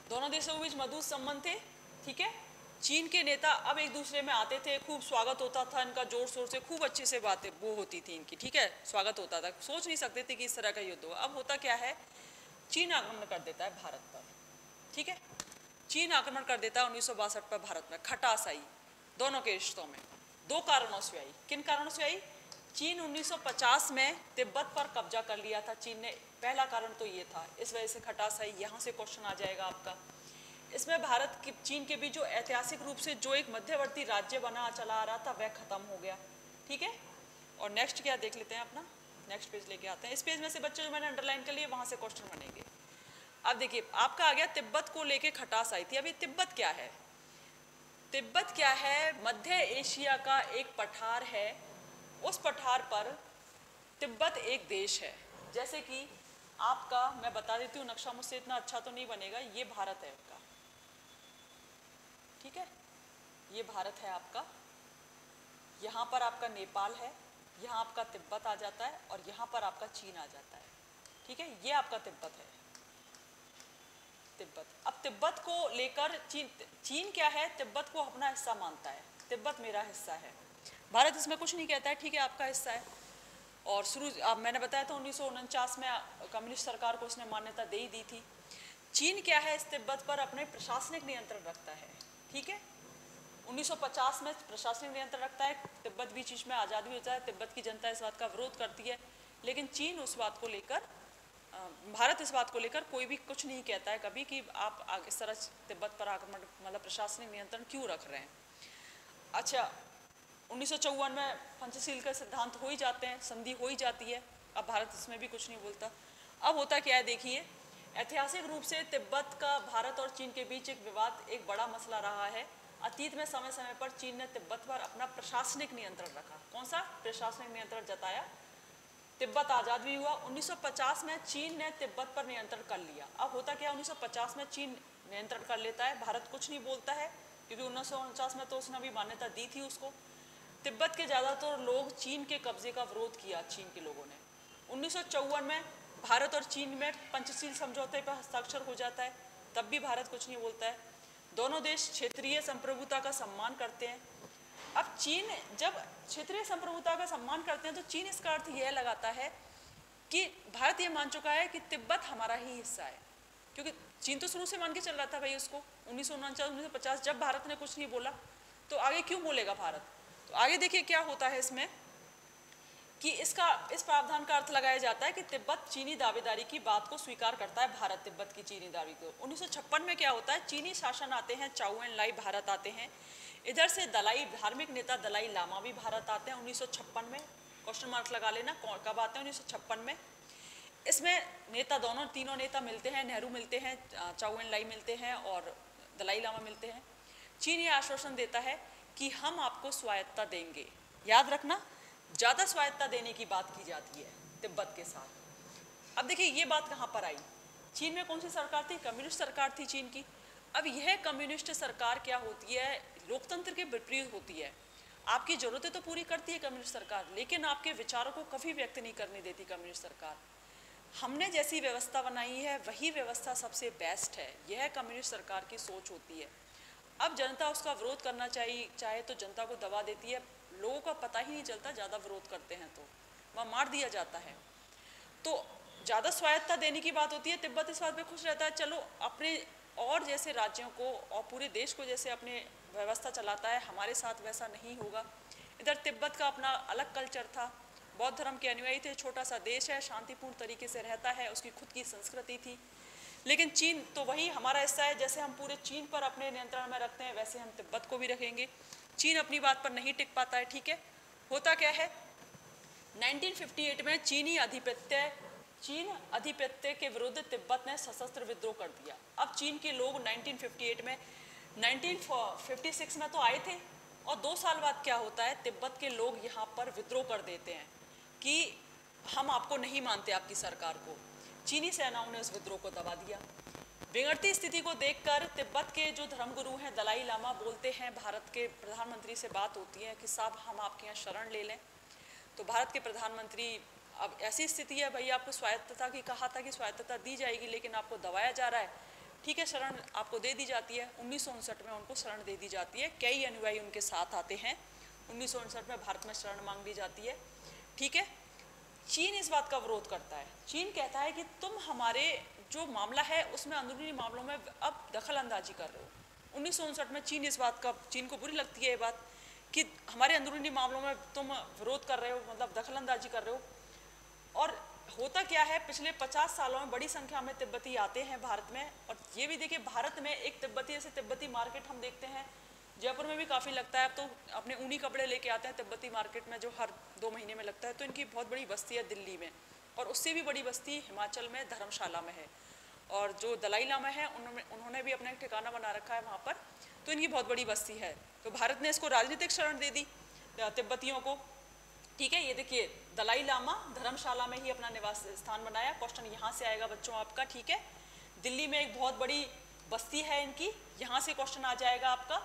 दोनों देशों के बीच मधुर संबंध थे। ठीक है, चीन के नेता अब एक दूसरे में आते थे, खूब स्वागत होता था इनका, जोर शोर से खूब अच्छे से बातें वो होती थी इनकी। ठीक है, स्वागत होता था, सोच नहीं सकते थे कि इस तरह का युद्ध हो। अब होता क्या है, चीन आक्रमण कर देता है भारत पर। ठीक है, चीन आक्रमण कर देता है 1962 पर भारत में। खटास आई दोनों के रिश्तों में, 2 कारणों से आई। किन कारणों से आई? चीन 1950 में तिब्बत पर कब्जा कर लिया था चीन ने, पहला कारण तो ये था, इस वजह से खटास आई। यहाँ से क्वेश्चन आ जाएगा आपका। इसमें भारत की चीन के बीच जो ऐतिहासिक रूप से जो एक मध्यवर्ती राज्य बना चला आ रहा था, वह खत्म हो गया। ठीक है, और नेक्स्ट क्या देख लेते हैं अपना, नेक्स्ट पेज लेके आते हैं। इस पेज में से बच्चे जो मैंने अंडरलाइन कर लिए, वहाँ से क्वेश्चन बनेंगे। अब देखिए, आपका आ गया तिब्बत को लेके खटास आई थी। अभी तिब्बत क्या है? तिब्बत क्या है? मध्य एशिया का एक पठार है, उस पठार पर तिब्बत एक देश है। जैसे कि आपका, मैं बता देती हूँ, नक्शा मुझसे इतना अच्छा तो नहीं बनेगा, ये भारत है आपका। ठीक है, ये भारत है आपका, यहाँ पर आपका नेपाल है, यहाँ आपका तिब्बत आ जाता है, और यहाँ पर आपका चीन आ जाता है। ठीक है, ये आपका तिब्बत है, तिब्बत। अब तिब्बत को लेकर चीन क्या है, तिब्बत को अपना हिस्सा मानता है, तिब्बत मेरा हिस्सा है। भारत इसमें कुछ नहीं कहता है, ठीक है आपका हिस्सा है। और मैंने बताया था 1949 में कम्युनिस्ट सरकार को उसने मान्यता दे ही दी थी। चीन क्या है, इस तिब्बत पर अपने प्रशासनिक नियंत्रण रखता है। ठीक है, 1950 में प्रशासनिक नियंत्रण रखता है, तिब्बत बीच बीच में आज़ाद भी होता है, तिब्बत की जनता इस बात का विरोध करती है, लेकिन चीन उस बात को लेकर, भारत इस बात को लेकर कोई भी कुछ नहीं कहता है कभी कि आप इस तरह तिब्बत पर आक्रमण, मतलब प्रशासनिक नियंत्रण क्यों रख रहे हैं। अच्छा, 1954 में पंचशील के सिद्धांत हो ही जाते हैं, संधि हो ही जाती है। अब भारत इसमें भी कुछ नहीं बोलता। अब होता क्या है, देखिए, ऐतिहासिक रूप से तिब्बत का भारत और चीन के बीच एक विवाद, एक बड़ा मसला रहा है। अतीत में समय समय पर चीन ने तिब्बत पर अपना प्रशासनिक नियंत्रण रखा। कौन सा प्रशासनिक नियंत्रण जताया? तिब्बत आज़ाद भी हुआ। 1950 में चीन ने तिब्बत पर नियंत्रण कर लिया। अब होता क्या, 1950 में चीन नियंत्रण कर लेता है, भारत कुछ नहीं बोलता है, क्योंकि 1949 में तो उसने अभी मान्यता दी थी उसको। तिब्बत के ज़्यादातर लोग चीन के कब्जे का विरोध किया चीन के लोगों ने। 1954 में भारत और चीन में पंचशील समझौते पर हस्ताक्षर हो जाता है, तब भी भारत कुछ नहीं बोलता है। दोनों देश क्षेत्रीय संप्रभुता का सम्मान करते हैं। अब चीन जब क्षेत्रीय संप्रभुता का सम्मान करते हैं तो चीन इसका अर्थ यह लगाता है कि भारत ये मान चुका है कि तिब्बत हमारा ही हिस्सा है, क्योंकि चीन तो शुरू से मान के चल रहा था भाई उसको। 1949-1950 जब भारत ने कुछ नहीं बोला तो आगे क्यों बोलेगा भारत। तो आगे देखिए क्या होता है इसमें कि इस प्रावधान का अर्थ लगाया जाता है कि तिब्बत चीनी दावेदारी की बात को स्वीकार करता है, भारत तिब्बत की चीनी दावे को। 1956 में क्या होता है, चीनी शासन आते हैं, चाउ एन लाई भारत आते हैं, इधर से धार्मिक नेता दलाई लामा भी भारत आते हैं 1956 में। क्वेश्चन मार्क लगा लेना कब आते हैं, 1956 में। इसमें नेता तीनों नेता मिलते हैं, नेहरू मिलते हैं, चाउ एन लाई मिलते हैं और दलाई लामा मिलते हैं। चीन ये आश्वासन देता है कि हम आपको स्वायत्तता देंगे। याद रखना, ज़्यादा स्वायत्तता देने की बात की जाती है तिब्बत के साथ। अब देखिए ये बात कहाँ पर आई, चीन में कौन सी सरकार थी, कम्युनिस्ट सरकार थी चीन की। अब यह कम्युनिस्ट सरकार क्या होती है, लोकतंत्र के विपरीत होती है। आपकी ज़रूरतें तो पूरी करती है कम्युनिस्ट सरकार, लेकिन आपके विचारों को कभी व्यक्त नहीं करने देती कम्युनिस्ट सरकार। हमने जैसी व्यवस्था बनाई है वही व्यवस्था सबसे बेस्ट है, यह कम्युनिस्ट सरकार की सोच होती है। अब जनता उसका विरोध करना चाहे तो जनता को दबा देती है, लोगों का पता ही नहीं चलता, ज़्यादा विरोध करते हैं तो वह मार दिया जाता है। तो ज़्यादा स्वायत्तता देने की बात होती है। तिब्बत इस बात पे खुश रहता है, चलो अपने और जैसे राज्यों को और पूरे देश को जैसे अपने व्यवस्था चलाता है, हमारे साथ वैसा नहीं होगा। इधर तिब्बत का अपना अलग कल्चर था, बौद्ध धर्म के अनुयायी थे, छोटा सा देश है, शांतिपूर्ण तरीके से रहता है, उसकी खुद की संस्कृति थी। लेकिन चीन तो वही हमारा हिस्सा है, जैसे हम पूरे चीन पर अपने नियंत्रण में रखते हैं वैसे हम तिब्बत को भी रखेंगे। चीन अपनी बात पर नहीं टिक पाता है। ठीक है, होता क्या है, 1958 में चीन अधिपत्य के विरुद्ध तिब्बत ने सशस्त्र विद्रोह कर दिया। अब चीन के लोग 1958 में 1956 में तो आए थे और 2 साल बाद क्या होता है, तिब्बत के लोग यहाँ पर विद्रोह कर देते हैं कि हम आपको नहीं मानते, आपकी सरकार को। चीनी सेनाओं ने उस विद्रोह को दबा दिया। बिगड़ती स्थिति को देखकर तिब्बत के जो धर्मगुरु हैं दलाई लामा बोलते हैं, भारत के प्रधानमंत्री से बात होती है कि साहब हम आपके यहाँ शरण ले लें। तो भारत के प्रधानमंत्री, अब ऐसी स्थिति है भाई, आपको स्वायत्तता की कहा था कि स्वायत्तता दी जाएगी, लेकिन आपको दबाया जा रहा है। ठीक है, शरण आपको दे दी जाती है। 1959 में उनको शरण दे दी जाती है, कई अनुयायी उनके साथ आते हैं। 1959 में भारत में शरण मांग ली जाती है। ठीक है, चीन इस बात का विरोध करता है। चीन कहता है कि तुम हमारे जो मामला है उसमें अंदरूनी मामलों में अब दखल अंदाजी कर रहे हो। 1959 में चीन को बुरी लगती है ये बात कि हमारे अंदरूनी मामलों में तुम विरोध कर रहे हो, मतलब दखल अंदाजी कर रहे हो। और होता क्या है, पिछले 50 सालों में बड़ी संख्या में तिब्बती आते हैं भारत में। और ये भी देखिए, भारत में एक तिब्बती, जैसे तिब्बती मार्केट हम देखते हैं, जयपुर में भी काफ़ी लगता है। अब तो अपने ऊनी कपड़े लेके आते हैं तिब्बती मार्केट में, जो हर 2 महीने में लगता है। तो इनकी बहुत बड़ी बस्ती है दिल्ली में, और उससे भी बड़ी बस्ती हिमाचल में धर्मशाला में है। और जो दलाई लामा है उन्होंने भी अपना एक ठिकाना बना रखा है वहाँ पर, तो इनकी बहुत बड़ी बस्ती है। तो भारत ने इसको राजनीतिक शरण दे दी तिब्बतियों को। ठीक है, ये देखिए दलाई लामा धर्मशाला में ही अपना निवास स्थान बनाया। क्वेश्चन यहाँ से आएगा बच्चों आपका। ठीक है, दिल्ली में एक बहुत बड़ी बस्ती है इनकी, यहाँ से क्वेश्चन आ जाएगा आपका।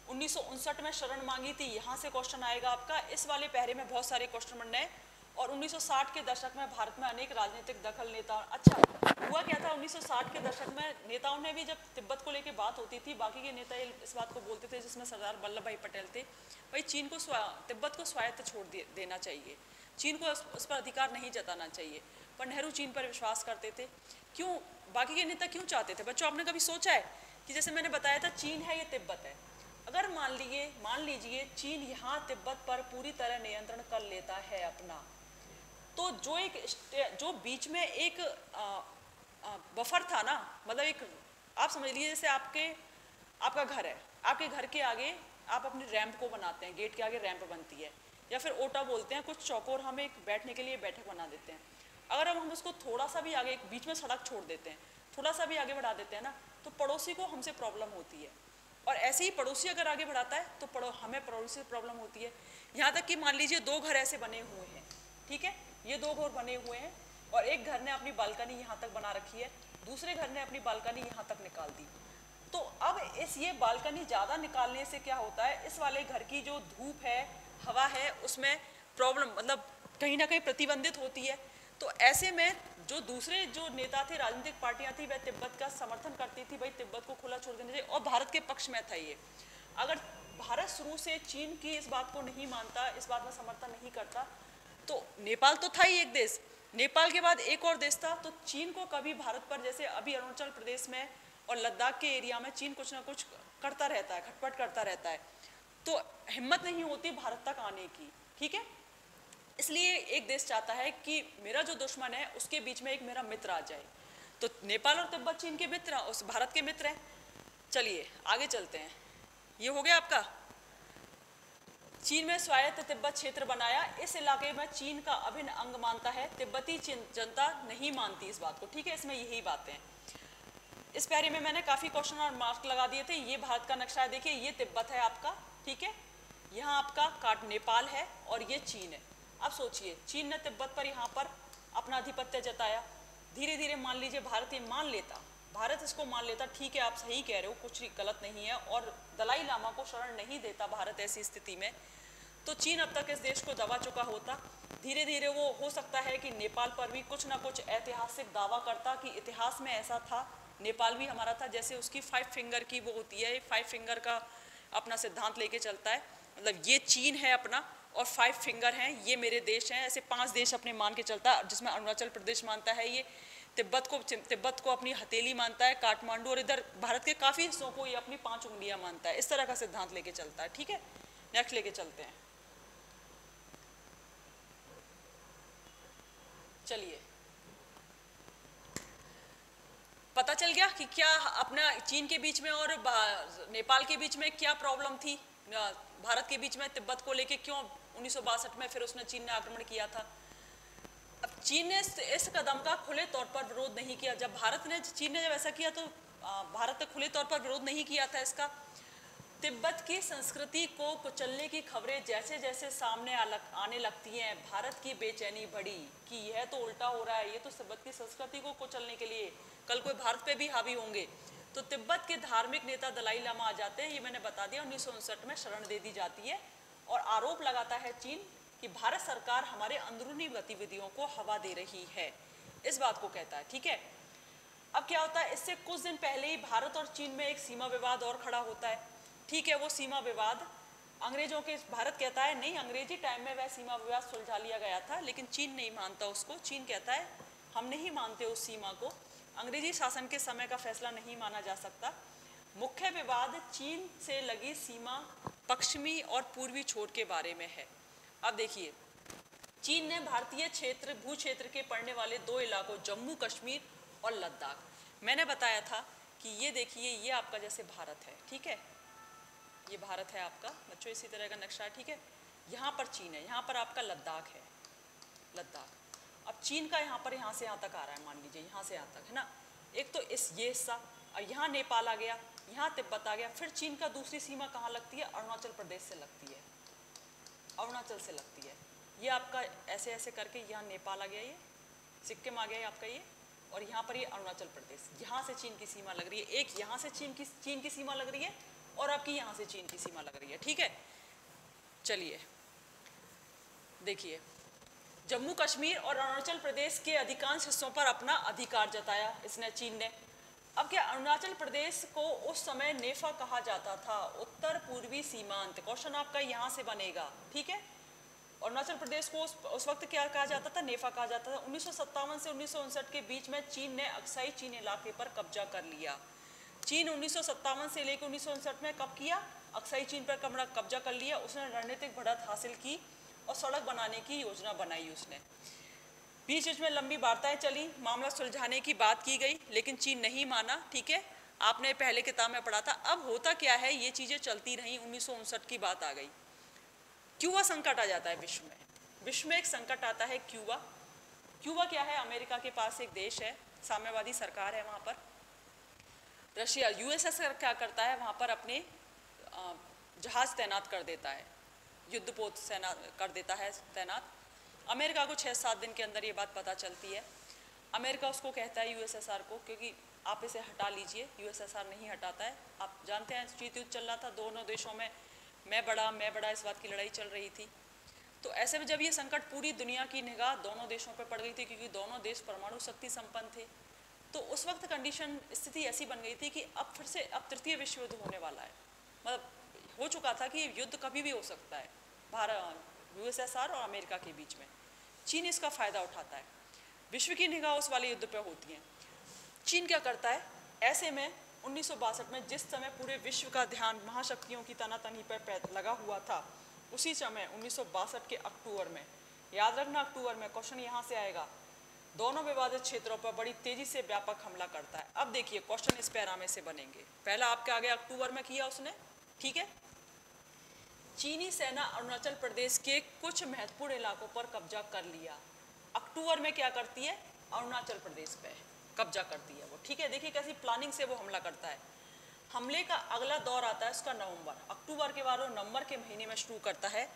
1959 में शरण मांगी थी, यहाँ से क्वेश्चन आएगा आपका। इस वाले पहरे में बहुत सारे क्वेश्चन बनने हैं। और 1960 के दशक में भारत में अनेक राजनीतिक दखल नेता, अच्छा हुआ क्या था 1960 के दशक में, नेताओं ने भी जब तिब्बत को लेकर बात होती थी, बाकी के नेता इस बात को बोलते थे, जिसमें सरदार वल्लभ भाई पटेल थे, भाई चीन को तिब्बत को स्वायत्त छोड़ देना चाहिए, चीन को उस पर अधिकार नहीं जताना चाहिए। पर नेहरू चीन पर विश्वास करते थे। क्यों, बाकी के नेता क्यों चाहते थे? बच्चों आपने कभी सोचा है कि जैसे मैंने बताया था, चीन है, ये तिब्बत है। अगर मान लीजिए चीन यहाँ तिब्बत पर पूरी तरह नियंत्रण कर लेता है अपना, तो जो बीच में एक बफर था ना, मतलब एक, आप समझ लीजिए जैसे आपका घर है, आपके घर के आगे आप अपनी रैंप को बनाते हैं, गेट के आगे रैंप बनती है, या फिर ओटा बोलते हैं, कुछ चौकोर हम एक बैठने के लिए बैठक बना देते हैं। अगर हम उसको थोड़ा सा भी आगे, बीच में सड़क छोड़ देते हैं, थोड़ा सा भी आगे बढ़ा देते हैं ना, तो पड़ोसी को हमसे प्रॉब्लम होती है। और ऐसे ही पड़ोसी अगर आगे बढ़ाता है तो हमें पड़ोसी से प्रॉब्लम होती है। यहाँ तक कि मान लीजिए 2 घर ऐसे बने हुए हैं, ठीक है, ये 2 घर बने हुए हैं और एक घर ने अपनी बालकनी यहाँ तक बना रखी है, दूसरे घर ने अपनी बालकनी यहाँ तक निकाल दी। तो अब ये बालकनी ज़्यादा निकालने से क्या होता है, इस वाले घर की जो धूप है, हवा है, उसमें प्रॉब्लम मतलब कहीं ना कहीं प्रतिबंधित होती है। तो ऐसे में जो दूसरे जो नेता थे, राजनीतिक पार्टियां थी, वह तिब्बत का समर्थन करती थी, भाई तिब्बत को खुला छोड़ देना चाहिए, और भारत के पक्ष में था ये। अगर भारत शुरू से चीन की इस बात को नहीं मानता, इस बात में समर्थन नहीं करता, तो नेपाल तो था ही एक देश, नेपाल के बाद एक और देश था, तो चीन को कभी भारत पर, जैसे अभी अरुणाचल प्रदेश में और लद्दाख के एरिया में चीन कुछ ना कुछ करता रहता है, खटपट करता रहता है, तो हिम्मत नहीं होती भारत तक आने की, ठीक है। इसलिए एक देश चाहता है कि मेरा जो दुश्मन है उसके बीच में एक मेरा मित्र आ जाए। तो नेपाल और तिब्बत चीन के मित्र, उस भारत के मित्र हैं। चलिए आगे चलते हैं। ये हो गया आपका, चीन में स्वायत्त तिब्बत क्षेत्र बनाया, इस इलाके में चीन का अभिन्न अंग मानता है, तिब्बती जनता नहीं मानती इस बात को, ठीक है। इसमें यही बातें हैं। इस पैरे में मैंने काफ़ी क्वेश्चन और मार्क लगा दिए थे। ये भारत का नक्शा है, देखिए ये तिब्बत है आपका, ठीक है, यहाँ आपका काट नेपाल है और ये चीन है। अब सोचिए, चीन ने तिब्बत पर यहाँ पर अपना आधिपत्य जताया, धीरे धीरे मान लीजिए भारत ये मान लेता, भारत इसको मान लेता, ठीक है आप सही कह रहे हो, कुछ गलत नहीं है, और दलाई लामा को शरण नहीं देता भारत ऐसी स्थिति में, तो चीन अब तक इस देश को दबा चुका होता। धीरे धीरे वो हो सकता है कि नेपाल पर भी कुछ ना कुछ ऐतिहासिक दावा करता कि इतिहास में ऐसा था, नेपाल भी हमारा था, जैसे उसकी 5 फिंगर की वो होती है, 5 फिंगर का अपना सिद्धांत लेके चलता है, मतलब ये चीन है अपना और 5 फिंगर हैं, ये मेरे देश हैं, ऐसे 5 देश अपने मान के चलता है, जिसमें अरुणाचल प्रदेश मानता है ये, तिब्बत को अपनी हथेली मानता है, काठमांडू, और इधर भारत के काफ़ी हिस्सों को ये अपनी 5 उंगलियां मानता है। इस तरह का सिद्धांत लेके चलता है, ठीक है। नेक्स्ट लेके चलते हैं। चलिए, पता चल गया कि क्या अपना चीन के बीच में और नेपाल के बीच में क्या प्रॉब्लम थी, भारत के बीच में तिब्बत को लेके क्यों 1962 में फिर उसने चीन ने आक्रमण किया था। अब चीन ने इस कदम का खुले तौर पर विरोध नहीं किया, जब चीन ने जब ऐसा किया तो भारत ने खुले तौर पर विरोध नहीं किया था इसका। तिब्बत की संस्कृति को कुचलने की खबरें जैसे जैसे सामने आने लगती हैं, भारत की बेचैनी बढ़ी कि यह तो उल्टा हो रहा है, ये तो तिब्बत की संस्कृति को कुचलने के लिए कल कोई भारत पे भी हावी होंगे। तो तिब्बत के धार्मिक नेता दलाई लामा आ जाते हैं, ये मैंने बता दिया, 1959 में शरण दे दी जाती है, और आरोप लगाता है चीन कि भारत सरकार हमारे अंदरूनी गतिविधियों को हवा दे रही है, इस बात को कहता है, ठीक है। अब क्या होता है, इससे कुछ दिन पहले ही भारत और चीन में एक सीमा विवाद और खड़ा होता है, ठीक है। वो सीमा विवाद अंग्रेजों के, भारत कहता है नहीं, अंग्रेजी टाइम में वह सीमा विवाद सुलझा लिया गया था, लेकिन चीन नहीं मानता उसको। चीन कहता है हम नहीं मानते उस सीमा को, अंग्रेजी शासन के समय का फैसला नहीं माना जा सकता। मुख्य विवाद चीन से लगी सीमा पश्चिमी और पूर्वी छोर के बारे में है। अब देखिए, चीन ने भारतीय क्षेत्र भू क्षेत्र के पड़ने वाले 2 इलाकों जम्मू कश्मीर और लद्दाख, मैंने बताया था कि ये देखिए, ये आपका जैसे भारत है, ठीक है, ये भारत है आपका बच्चों, इसी तरह का नक्शा है, ठीक है। यहाँ पर चीन है, यहाँ पर आपका लद्दाख है, लद्दाख। अब चीन का यहाँ पर, यहाँ से यहाँ तक आ रहा है, मान लीजिए यहाँ से यहाँ तक है ना, एक तो ये हिस्सा, और यहाँ नेपाल आ गया, यहाँ तिब्बत आ गया, फिर चीन का दूसरी सीमा कहाँ लगती है, अरुणाचल प्रदेश से लगती है, अरुणाचल से लगती है। ये आपका ऐसे ऐसे करके यहाँ नेपाल आ गया, ये सिक्किम आ गया आपका ये, और यहाँ पर ये अरुणाचल प्रदेश, यहाँ से चीन की सीमा लग रही है, एक यहाँ से चीन की सीमा लग रही है, और आपकी यहाँ से चीन की सीमा लग रही है, ठीक है। चलिए देखिए, जम्मू कश्मीर और अरुणाचल प्रदेश के अधिकांश हिस्सों पर अपना अधिकार जताया इसने, चीन ने। अब क्या, अरुणाचल प्रदेश को उस समय नेफा कहा जाता था, उत्तर पूर्वी सीमांत, क्वेश्चन आपका यहाँ से बनेगा, ठीक है। अरुणाचल प्रदेश को उस वक्त क्या कहा जाता था, नेफा कहा जाता था। 1957 से 1959 के बीच में चीन ने अक्साई चीन इलाके पर कब्जा कर लिया। चीन 1957 से लेकर 1959 में कब किया, अक्साई चीन पर कब्जा कर लिया, उसने रणनीतिक बढ़त हासिल की और सड़क बनाने की योजना बनाई उसने। बीच बीच में लंबी वार्ताएं चली, मामला सुलझाने की बात की गई, लेकिन चीन नहीं माना, ठीक है, आपने पहले किताब में पढ़ा था। अब होता क्या है, ये चीज़ें चलती रहीं, 1959 की बात आ गई, क्यूबा संकट आ जाता है विश्व में एक संकट आता है क्यूबा। क्यूबा क्या है, अमेरिका के पास एक देश है, साम्यवादी सरकार है वहाँ पर। रशिया, यूएसएसआर क्या करता है, वहाँ पर अपने जहाज तैनात कर देता है, युद्धपोत सेना कर देता है तैनात, अमेरिका को 6-7 दिन के अंदर ये बात पता चलती है। अमेरिका उसको कहता है यूएसएसआर को, क्योंकि आप इसे हटा लीजिए, यूएसएसआर नहीं हटाता है। आप जानते हैं शीत युद्ध चल रहा था, दोनों देशों में मैं बड़ा इस बात की लड़ाई चल रही थी। तो ऐसे में जब ये संकट पूरी दुनिया की निगाह दोनों देशों पर पड़ गई थी, क्योंकि दोनों देश परमाणु शक्ति संपन्न थे, तो उस वक्त कंडीशन स्थिति ऐसी बन गई थी कि अब फिर से अब तृतीय विश्व युद्ध होने वाला है। मतलब हो चुका था कि युद्ध कभी भी हो सकता है भारत, यूएसएसआर और अमेरिका के बीच में। चीन इसका फ़ायदा उठाता है, विश्व की निगाह उस वाले युद्ध पर होती है। चीन क्या करता है, ऐसे में 1962 में जिस समय पूरे विश्व का ध्यान महाशक्तियों की तनातनी पर लगा हुआ था, उसी समय 1962 के अक्टूबर में, याद रखना अक्टूबर में, क्वेश्चन यहाँ से आएगा, दोनों विवादित क्षेत्रों पर बड़ी तेजी से व्यापक हमला करता है। अब देखिए क्वेश्चन इस पैरामे से बनेंगे। पहला आपके आगे अक्टूबर में किया उसने, ठीक है। चीनी सेना अरुणाचल प्रदेश के कुछ महत्वपूर्ण इलाकों पर कब्जा कर लिया। अक्टूबर में क्या करती है, अरुणाचल प्रदेश पे कब्जा करती है वो, ठीक है। देखिए कैसी प्लानिंग से वो हमला करता है। हमले का अगला दौर आता है उसका नवंबर, अक्टूबर के बाद वो नवंबर के महीने में शुरू करता है,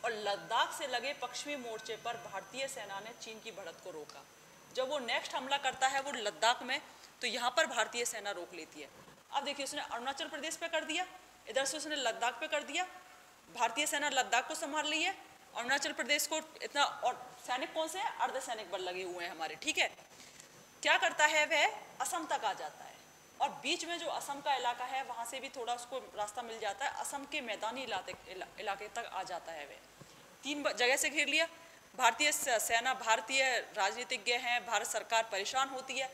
और लद्दाख से लगे पश्चिमी मोर्चे पर भारतीय सेना ने चीन की बढ़त को रोका। जब वो नेक्स्ट हमला करता है वो लद्दाख में, तो यहाँ पर भारतीय सेना रोक लेती है। अब देखिए उसने अरुणाचल प्रदेश पे कर दिया, इधर से उसने लद्दाख पे कर दिया, भारतीय सेना लद्दाख को संभाल ली है, अरुणाचल प्रदेश को इतना, और सैनिक कौन से हैं, अर्धसैनिक बल लगे हुए हैं हमारे, ठीक है। क्या करता है वह, असम तक आ जाता है, और बीच में जो असम का इलाका है वहाँ से भी थोड़ा उसको रास्ता मिल जाता है, असम के मैदानी इलाके तक आ जाता है वह। 3 जगह से घेर लिया। भारतीय सेना, भारतीय राजनीतिज्ञ हैं, भारत सरकार परेशान होती है।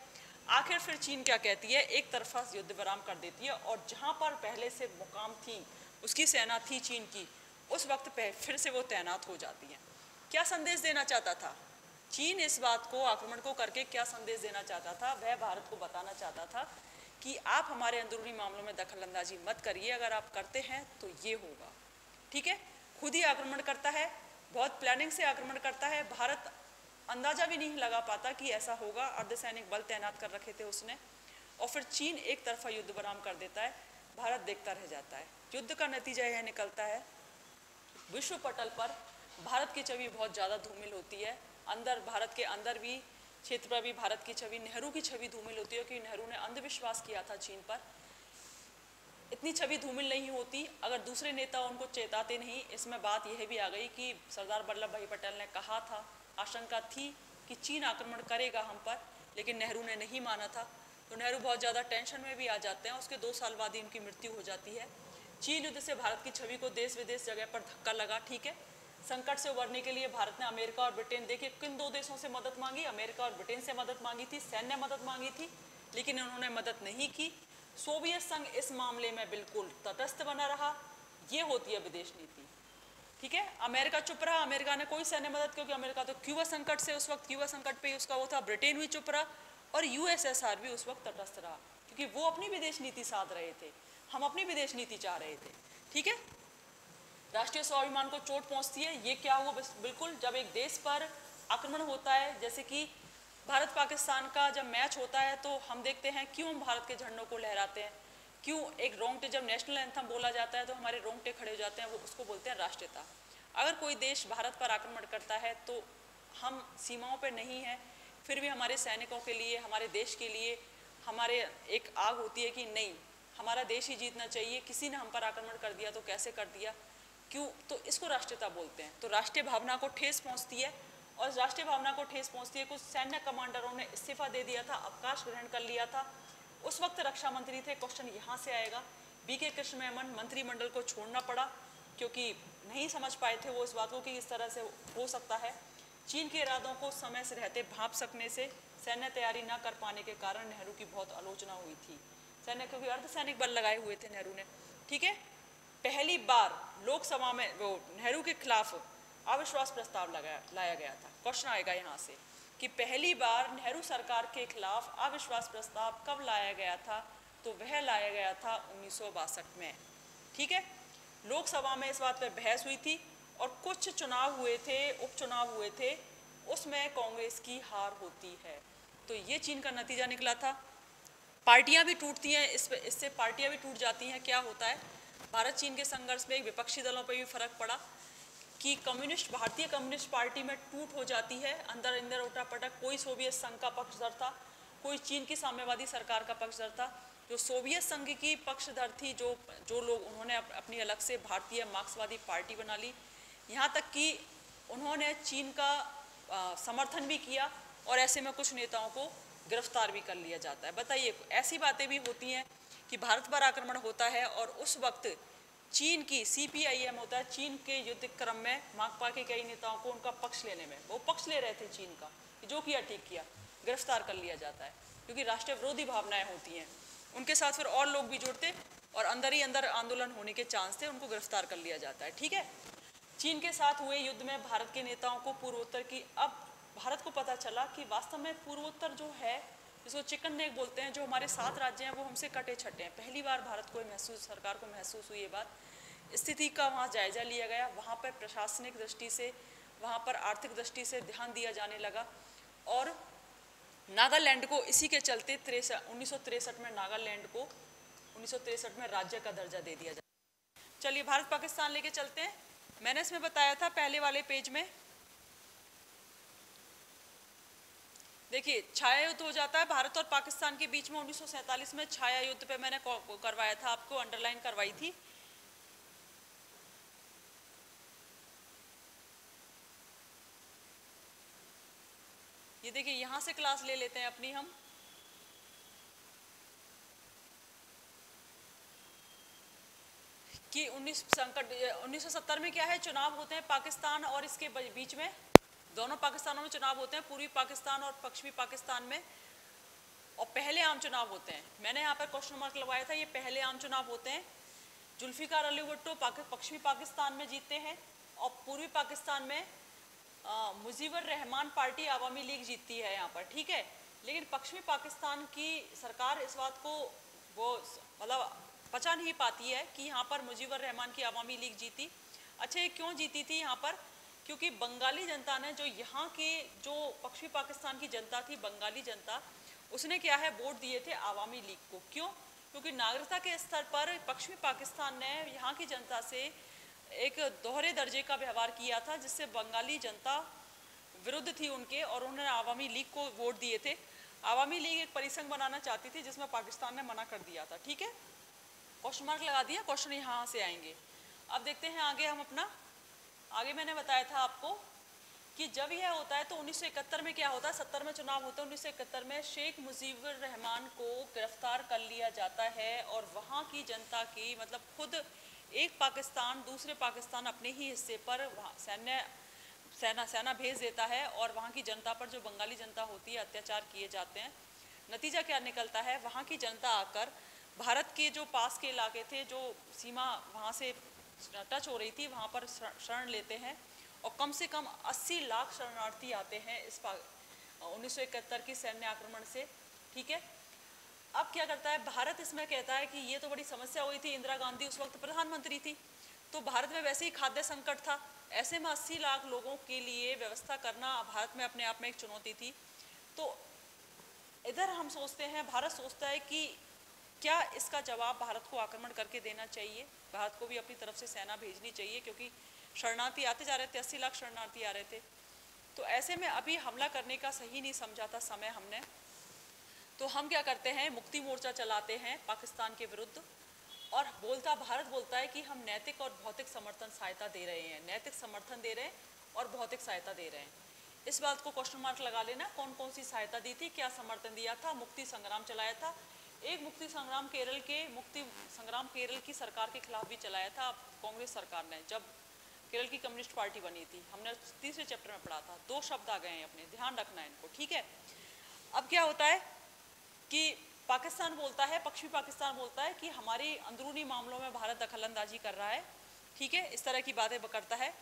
आखिर फिर चीन क्या कहती है, एक तरफा युद्ध विराम कर देती है, और जहाँ पर पहले से मुकाम थी, उसकी सेना थी चीन की, उस वक्त फिर से वो तैनात हो जाती है। क्या संदेश देना चाहता था चीन, इस बात को, आक्रमण को करके क्या संदेश देना चाहता था, वह भारत को बताना चाहता था कि आप हमारे अंदरूनी मामलों में दखल अंदाजी मत करिए, अगर आप करते हैं तो ये होगा, ठीक है। खुद ही आक्रमण करता है, बहुत प्लानिंग से आक्रमण करता है, भारत अंदाजा भी नहीं लगा पाता कि ऐसा होगा, अर्धसैनिक बल तैनात कर रखे थे उसने, और फिर चीन एक तरफा युद्ध विराम कर देता है, भारत देखता रह जाता है। युद्ध का नतीजा यह निकलता है, विश्व पटल पर भारत की छवि बहुत ज़्यादा धूमिल होती है, अंदर भारत के अंदर भी क्षेत्र पर भी भारत की छवि, नेहरू की छवि धूमिल होती है, क्योंकि नेहरू ने अंधविश्वास किया था चीन पर। इतनी छवि धूमिल नहीं होती अगर दूसरे नेता उनको चेताते नहीं। इसमें बात यह भी आ गई कि सरदार वल्लभ भाई पटेल ने कहा था, आशंका थी कि चीन आक्रमण करेगा हम पर, लेकिन नेहरू ने नहीं माना था, तो नेहरू बहुत ज़्यादा टेंशन में भी आ जाते हैं। उसके 2 साल बाद ही उनकी मृत्यु हो जाती है। चीन युद्ध से भारत की छवि को देश विदेश जगह पर धक्का लगा, ठीक है। संकट से उबरने के लिए भारत ने अमेरिका और ब्रिटेन, देखिए किन 2 देशों से मदद मांगी, अमेरिका और ब्रिटेन से मदद मांगी थी, सैन्य मदद मांगी थी, लेकिन उन्होंने मदद नहीं की। सोवियत संघ इस मामले में बिल्कुल तटस्थ बना रहा। ये होती है विदेश नीति, ठीक है। अमेरिका चुप रहा, अमेरिका ने कोई सैन्य मदद, क्योंकि अमेरिका तो क्यूबा संकट से, उस वक्त क्यूबा संकट पे उसका वो था। ब्रिटेन भी चुप रहा, और यूएसएसआर भी उस वक्त तटस्थ रहा, क्योंकि वो अपनी विदेश नीति साध रहे थे, हम अपनी विदेश नीति चाह रहे थे, ठीक है। राष्ट्रीय स्वाभिमान को चोट पहुंचती है। ये क्या हुआ, बिल्कुल जब एक देश पर आक्रमण होता है, जैसे कि भारत पाकिस्तान का जब मैच होता है, तो हम देखते हैं क्यों हम भारत के झंडों को लहराते हैं, क्यों एक रोंगटे, जब नेशनल एंथम बोला जाता है तो हमारे रोंगटे खड़े हो जाते हैं, वो उसको बोलते हैं राष्ट्रीयता। अगर कोई देश भारत पर आक्रमण करता है तो हम सीमाओं पर नहीं हैं, फिर भी हमारे सैनिकों के लिए, हमारे देश के लिए हमारे एक आग होती है कि नहीं, हमारा देश ही जीतना चाहिए, किसी ने हम पर आक्रमण कर दिया तो कैसे कर दिया, क्यों, तो इसको राष्ट्रीयता बोलते हैं। तो राष्ट्रीय भावना को ठेस पहुंचती है, और राष्ट्रीय भावना को ठेस पहुंचती है। कुछ सैन्य कमांडरों ने इस्तीफा दे दिया था, अवकाश ग्रहण कर लिया था, उस वक्त रक्षा मंत्री थे। क्वेश्चन यहाँ से आएगा, बीके कृष्ण मेनन, मंत्रिमंडल को छोड़ना पड़ा, क्योंकि नहीं समझ पाए थे वो इस बात को कि इस तरह से हो सकता है। चीन के इरादों को समय से रहते भांप सकने से सैन्य तैयारी न कर पाने के कारण नेहरू की बहुत आलोचना हुई थी। सैन्य, क्योंकि अर्धसैनिक बल लगाए हुए थे नेहरू ने, ठीक है। पहली बार लोकसभा में वो नेहरू के खिलाफ अविश्वास प्रस्ताव लाया गया था। क्वेश्चन आएगा यहाँ से कि पहली बार नेहरू सरकार के खिलाफ अविश्वास प्रस्ताव कब लाया गया था, तो वह लाया गया था 1962 में, ठीक है। लोकसभा में इस बात पर बहस हुई थी, और कुछ चुनाव हुए थे, उपचुनाव हुए थे, उसमें कांग्रेस की हार होती है। तो ये चीन का नतीजा निकला था। पार्टियां भी टूटती हैं, इससे पार्टियां भी टूट जाती हैं। क्या होता है, भारत चीन के संघर्ष में एक विपक्षी दलों पर भी फर्क पड़ा। कि भारतीय कम्युनिस्ट पार्टी में टूट हो जाती है, अंदर अंदर उठापटक। कोई सोवियत संघ का पक्षधर था, कोई चीन की साम्यवादी सरकार का पक्षधर था। जो सोवियत संघ की पक्षधर थी, जो लोग, उन्होंने अपनी अलग से भारतीय मार्क्सवादी पार्टी बना ली। यहाँ तक कि उन्होंने चीन का समर्थन भी किया और ऐसे में कुछ नेताओं को गिरफ्तार भी कर लिया जाता है। बताइए, ऐसी बातें भी होती हैं कि भारत पर आक्रमण होता है और उस वक्त चीन की CPIM होता है, चीन के युद्ध क्रम में माकपा के कई नेताओं को उनका पक्ष लेने में, वो पक्ष ले रहे थे चीन का, जो किया ठीक किया, गिरफ्तार कर लिया जाता है, क्योंकि राष्ट्र विरोधी भावनाएं होती हैं। उनके साथ फिर और लोग भी जुड़ते और अंदर ही अंदर आंदोलन होने के चांस थे, उनको गिरफ्तार कर लिया जाता है। ठीक है, चीन के साथ हुए युद्ध में भारत के नेताओं को पूर्वोत्तर की, अब भारत को पता चला कि वास्तव में पूर्वोत्तर जो है, जिसको चिकन नेक बोलते हैं, जो हमारे 7 राज्य हैं वो हमसे कटे छटे हैं। पहली बार भारत को सरकार को महसूस हुई ये बात। स्थिति का वहाँ जायजा लिया गया, वहाँ पर प्रशासनिक दृष्टि से, वहाँ पर आर्थिक दृष्टि से ध्यान दिया जाने लगा और नागालैंड को इसी के चलते 1963 में नागालैंड को 1963 में राज्य का दर्जा दे दिया जाता। चलिए भारत पाकिस्तान लेके चलते हैं। मैंने इसमें बताया था पहले वाले पेज में, देखिए छाया युद्ध हो जाता है भारत और पाकिस्तान के बीच में 1947 में। छाया युद्ध पे मैंने करवाया था, आपको अंडरलाइन करवाई थी। ये देखिए, यहां से क्लास ले लेते हैं अपनी हम। कि 1970 में क्या है, चुनाव होते हैं पाकिस्तान और इसके बीच में, दोनों पाकिस्तानों में चुनाव होते हैं, पूर्वी पाकिस्तान और पश्चिमी पाकिस्तान में, और पहले आम चुनाव होते हैं। मैंने यहाँ पर क्वेश्चन मार्क लगवाया था, ये पहले आम चुनाव होते हैं। जुल्फिकार अली भुट्टो पश्चिमी पाकिस्तान में जीतते हैं और पूर्वी पाकिस्तान में मुजीबर रहमान पार्टी आवामी लीग जीतती है यहाँ पर। ठीक है, लेकिन पश्चिमी पाकिस्तान की सरकार इस बात को वो मतलब पचा नहीं पाती है कि यहाँ पर मुजीबर रहमान की आवामी लीग जीती। अच्छा, ये क्यों जीती थी यहाँ पर? क्योंकि बंगाली जनता ने, जो यहाँ के जो पश्चिमी पाकिस्तान की जनता थी, बंगाली जनता, उसने क्या है, वोट दिए थे आवामी लीग को। क्यों? क्योंकि नागरिकता के स्तर पर पश्चिमी पाकिस्तान ने यहाँ की जनता से एक दोहरे दर्जे का व्यवहार किया था, जिससे बंगाली जनता विरुद्ध थी उनके, और उन्होंने आवामी लीग को वोट दिए थे। आवामी लीग एक परिसंघ बनाना चाहती थी, जिसमें पाकिस्तान ने मना कर दिया था। ठीक है, क्वेश्चन मार्क लगा दिया, क्वेश्चन यहाँ से आएंगे। अब देखते हैं आगे हम अपना। आगे मैंने बताया था आपको कि जब यह होता है तो 1971 में क्या होता है, 70 में चुनाव होता है, 1971 में शेख मुजीबुर रहमान को गिरफ्तार कर लिया जाता है और वहाँ की जनता की, मतलब खुद एक पाकिस्तान दूसरे पाकिस्तान अपने ही हिस्से पर सेना भेज देता है और वहाँ की जनता पर, जो बंगाली जनता होती है, अत्याचार किए जाते हैं। नतीजा क्या निकलता है, वहाँ की जनता आकर भारत के जो पास के इलाके थे, जो सीमा वहाँ से टच हो रही थी, वहाँ पर शरण लेते हैं और कम से कम 80 लाख शरणार्थी आते हैं इस 1971 की सैन्य आक्रमण से। ठीक है, अब क्या करता है भारत, इसमें कहता है कि ये तो बड़ी समस्या हुई थी, इंदिरा गांधी उस वक्त प्रधानमंत्री थी, तो भारत में वैसे ही खाद्य संकट था, ऐसे में 80 लाख लोगों के लिए व्यवस्था करना भारत में अपने आप में एक चुनौती थी। तो इधर हम सोचते हैं, भारत सोचता है कि क्या इसका जवाब भारत को आक्रमण करके देना चाहिए, भारत को भी अपनी तरफ से सेना भेजनी चाहिए, क्योंकि शरणार्थी आते जा रहे थे, 80 लाख शरणार्थी आ रहे थे। तो ऐसे में अभी हमला करने का सही नहीं समझा था समय हमने, तो हम क्या करते हैं, मुक्ति मोर्चा चलाते हैं पाकिस्तान के विरुद्ध, और भारत बोलता है कि हम नैतिक और भौतिक समर्थन सहायता दे रहे हैं, नैतिक समर्थन दे रहे हैं और भौतिक सहायता दे रहे हैं। इस बात को क्वेश्चन मार्क लगा लेना, कौन कौन सी सहायता दी थी, क्या समर्थन दिया था। मुक्ति संग्राम चलाया था, एक मुक्ति संग्राम केरल की सरकार के खिलाफ भी चलाया था कांग्रेस सरकार ने, जब केरल की कम्युनिस्ट पार्टी बनी थी। हमने तीसरे चैप्टर में पढ़ा था। 2 शब्द आ गए हैं अपने, ध्यान रखना है इनको। ठीक है, अब क्या होता है कि पाकिस्तान बोलता है, पश्चिमी पाकिस्तान बोलता है कि हमारे अंदरूनी मामलों में भारत दखलंदाजी कर रहा है। ठीक है, इस तरह की बातें करता है।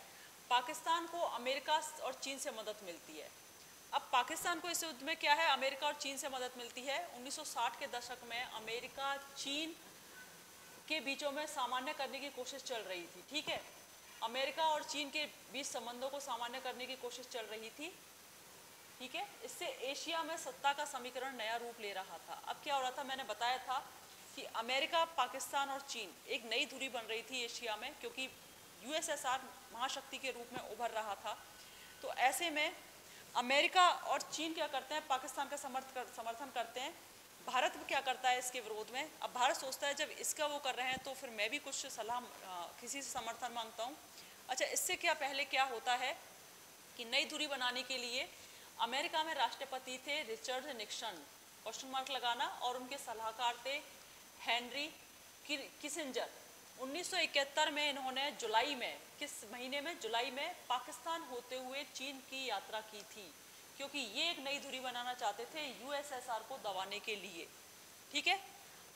पाकिस्तान को अमेरिका और चीन से मदद मिलती है। अब पाकिस्तान को इस युद्ध में क्या है, अमेरिका और चीन से मदद मिलती है। 1960 के दशक में अमेरिका चीन के बीचों में सामान्य करने की कोशिश चल रही थी। ठीक है, अमेरिका और चीन के बीच संबंधों को सामान्य करने की कोशिश चल रही थी। ठीक है, इससे एशिया में सत्ता का समीकरण नया रूप ले रहा था। अब क्या हो रहा था, मैंने बताया था कि अमेरिका, पाकिस्तान और चीन, एक नई दूरी बन रही थी एशिया में, क्योंकि यूएसएसआर महाशक्ति के रूप में उभर रहा था। तो ऐसे में अमेरिका और चीन क्या करते हैं, पाकिस्तान का समर्थन करते हैं। भारत क्या करता है इसके विरोध में? अब भारत सोचता है जब इसका वो कर रहे हैं तो फिर मैं भी कुछ सलाह किसी से समर्थन मांगता हूँ। अच्छा, इससे क्या पहले क्या होता है कि नई दूरी बनाने के लिए अमेरिका में राष्ट्रपति थे रिचर्ड निक्सन, क्वेश्चन मार्क लगाना, और उनके सलाहकार थे हेनरी किसिंजर। 1971 में इन्होंने जुलाई में, किस महीने में? जुलाई में पाकिस्तान होते हुए चीन की यात्रा की थी, क्योंकि ये एक नई दूरी बनाना चाहते थे यूएसएसआर को दबाने के लिए। ठीक है,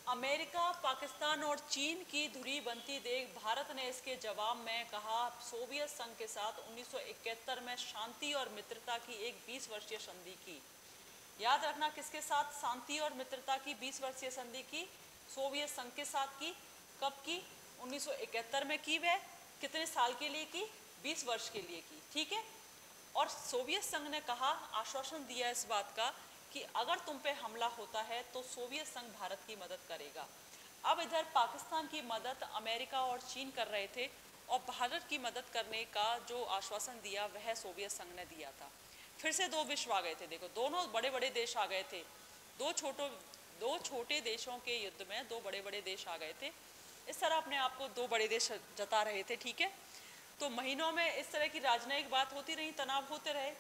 अमेरिका, पाकिस्तान और चीन की धुरी बनती देख भारत ने इसके जवाब में कहा सोवियत संघ के साथ 1971 में शांति और मित्रता की एक 20 वर्षीय संधि की। याद रखना, किसके साथ शांति और मित्रता की 20 वर्षीय संधि की? सोवियत संघ के साथ की। कब की? 1971 में की। वह कितने साल के लिए की? 20 वर्ष के लिए की। ठीक है, और सोवियत संघ ने कहा, आश्वासन दिया इस बात का कि अगर तुम पे हमला होता है तो सोवियत संघ भारत की मदद करेगा। अब इधर पाकिस्तान की मदद अमेरिका और चीन कर रहे थे, और भारत की मदद करने का जो आश्वासन दिया वह सोवियत संघ ने दिया था। फिर से दो विश्व आ गए थे। देखो, दोनों बड़े बड़े देश आ गए थे। दो छोटे देशों के युद्ध में दो बड़े बड़े देश आ गए थे। इस तरह अपने आप को दो बड़े देश जता रहे थे। ठीक है, तो महीनों में इस तरह की राजनयिक बात होती रही, तनाव होते रहे।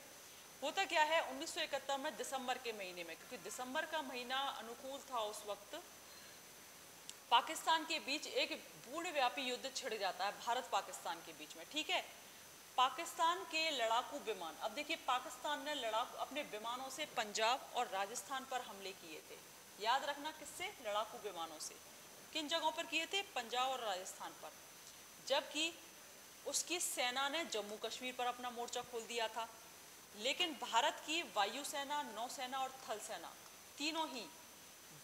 होता क्या है, 1971 में दिसंबर के महीने में, क्योंकि दिसंबर का महीना अनुकूल था उस वक्त, पाकिस्तान के बीच एक पूर्णव्यापी युद्ध छिड़ जाता है भारत पाकिस्तान के बीच में। ठीक है, पाकिस्तान के लड़ाकू विमान, अब देखिए पाकिस्तान ने लड़ाकू अपने विमानों से पंजाब और राजस्थान पर हमले किए थे। याद रखना, किससे? लड़ाकू विमानों से। किन जगहों पर किए थे? पंजाब और राजस्थान पर। जबकि उसकी सेना ने जम्मू कश्मीर पर अपना मोर्चा खोल दिया था। लेकिन भारत की वायुसेना, नौसेना और थल सेना तीनों ही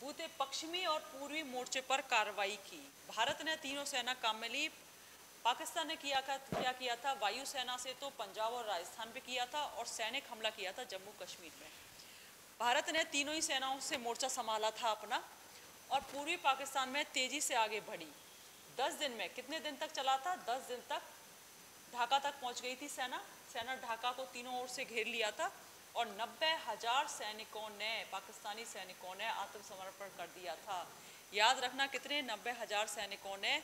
भूते पश्चिमी और पूर्वी मोर्चे पर कार्रवाई की। भारत ने तीनों सेना काम में ली। पाकिस्तान ने क्या किया था? वायुसेना से तो पंजाब और राजस्थान पे किया था, और सैनिक हमला किया था जम्मू कश्मीर में। भारत ने तीनों ही सेनाओं से मोर्चा संभाला था अपना, और पूर्वी पाकिस्तान में तेजी से आगे बढ़ी। 10 दिन में, कितने दिन तक चला था? 10 दिन तक ढाका तक पहुंच गई थी सेना। ढाका को तीनों ओर से घेर लिया था, और 90,000 सैनिकों ने, पाकिस्तानी सैनिकों ने आत्मसमर्पण कर दिया था। याद रखना, कितने? 90,000 सैनिकों ने।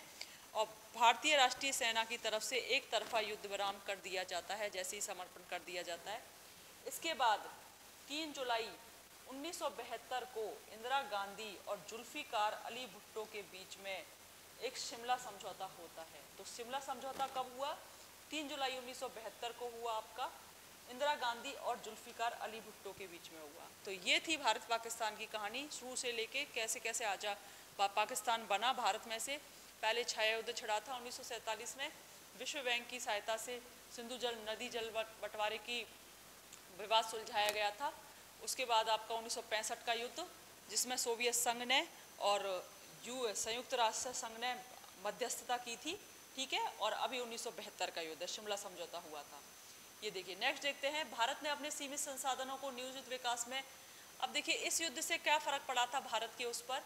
और भारतीय राष्ट्रीय सेना की तरफ से एक तरफा युद्ध विराम कर दिया जाता है जैसे ही समर्पण कर दिया जाता है। इसके बाद 3 जुलाई 1972 को इंदिरा गांधी और जुल्फिकार अली भुट्टो के बीच में एक शिमला समझौता होता है। तो शिमला समझौता कब हुआ? 3 जुलाई 1972 को हुआ आपका। इंदिरा गांधी और जुल्फिकार अली भुट्टो के बीच में हुआ। तो ये थी भारत पाकिस्तान की कहानी, शुरू से लेके कैसे कैसे पाकिस्तान बना भारत में से। पहले छाया युद्ध छिड़ा था 1947 में, विश्व बैंक की सहायता से सिंधु नदी जल बंटवारे की विवाद सुलझाया गया था। उसके बाद आपका 1965 का युद्ध, जिसमें सोवियत संघ ने और संयुक्त राष्ट्र संघ ने मध्यस्थता की थी। ठीक है, और अभी 1972 का युद्ध, शिमला समझौता हुआ था। ये देखिए, नेक्स्ट देखते हैं, भारत ने अपने सीमित संसाधनों को नियोजित विकास में। अब देखिए इस युद्ध से क्या फर्क पड़ा था भारत के उस पर,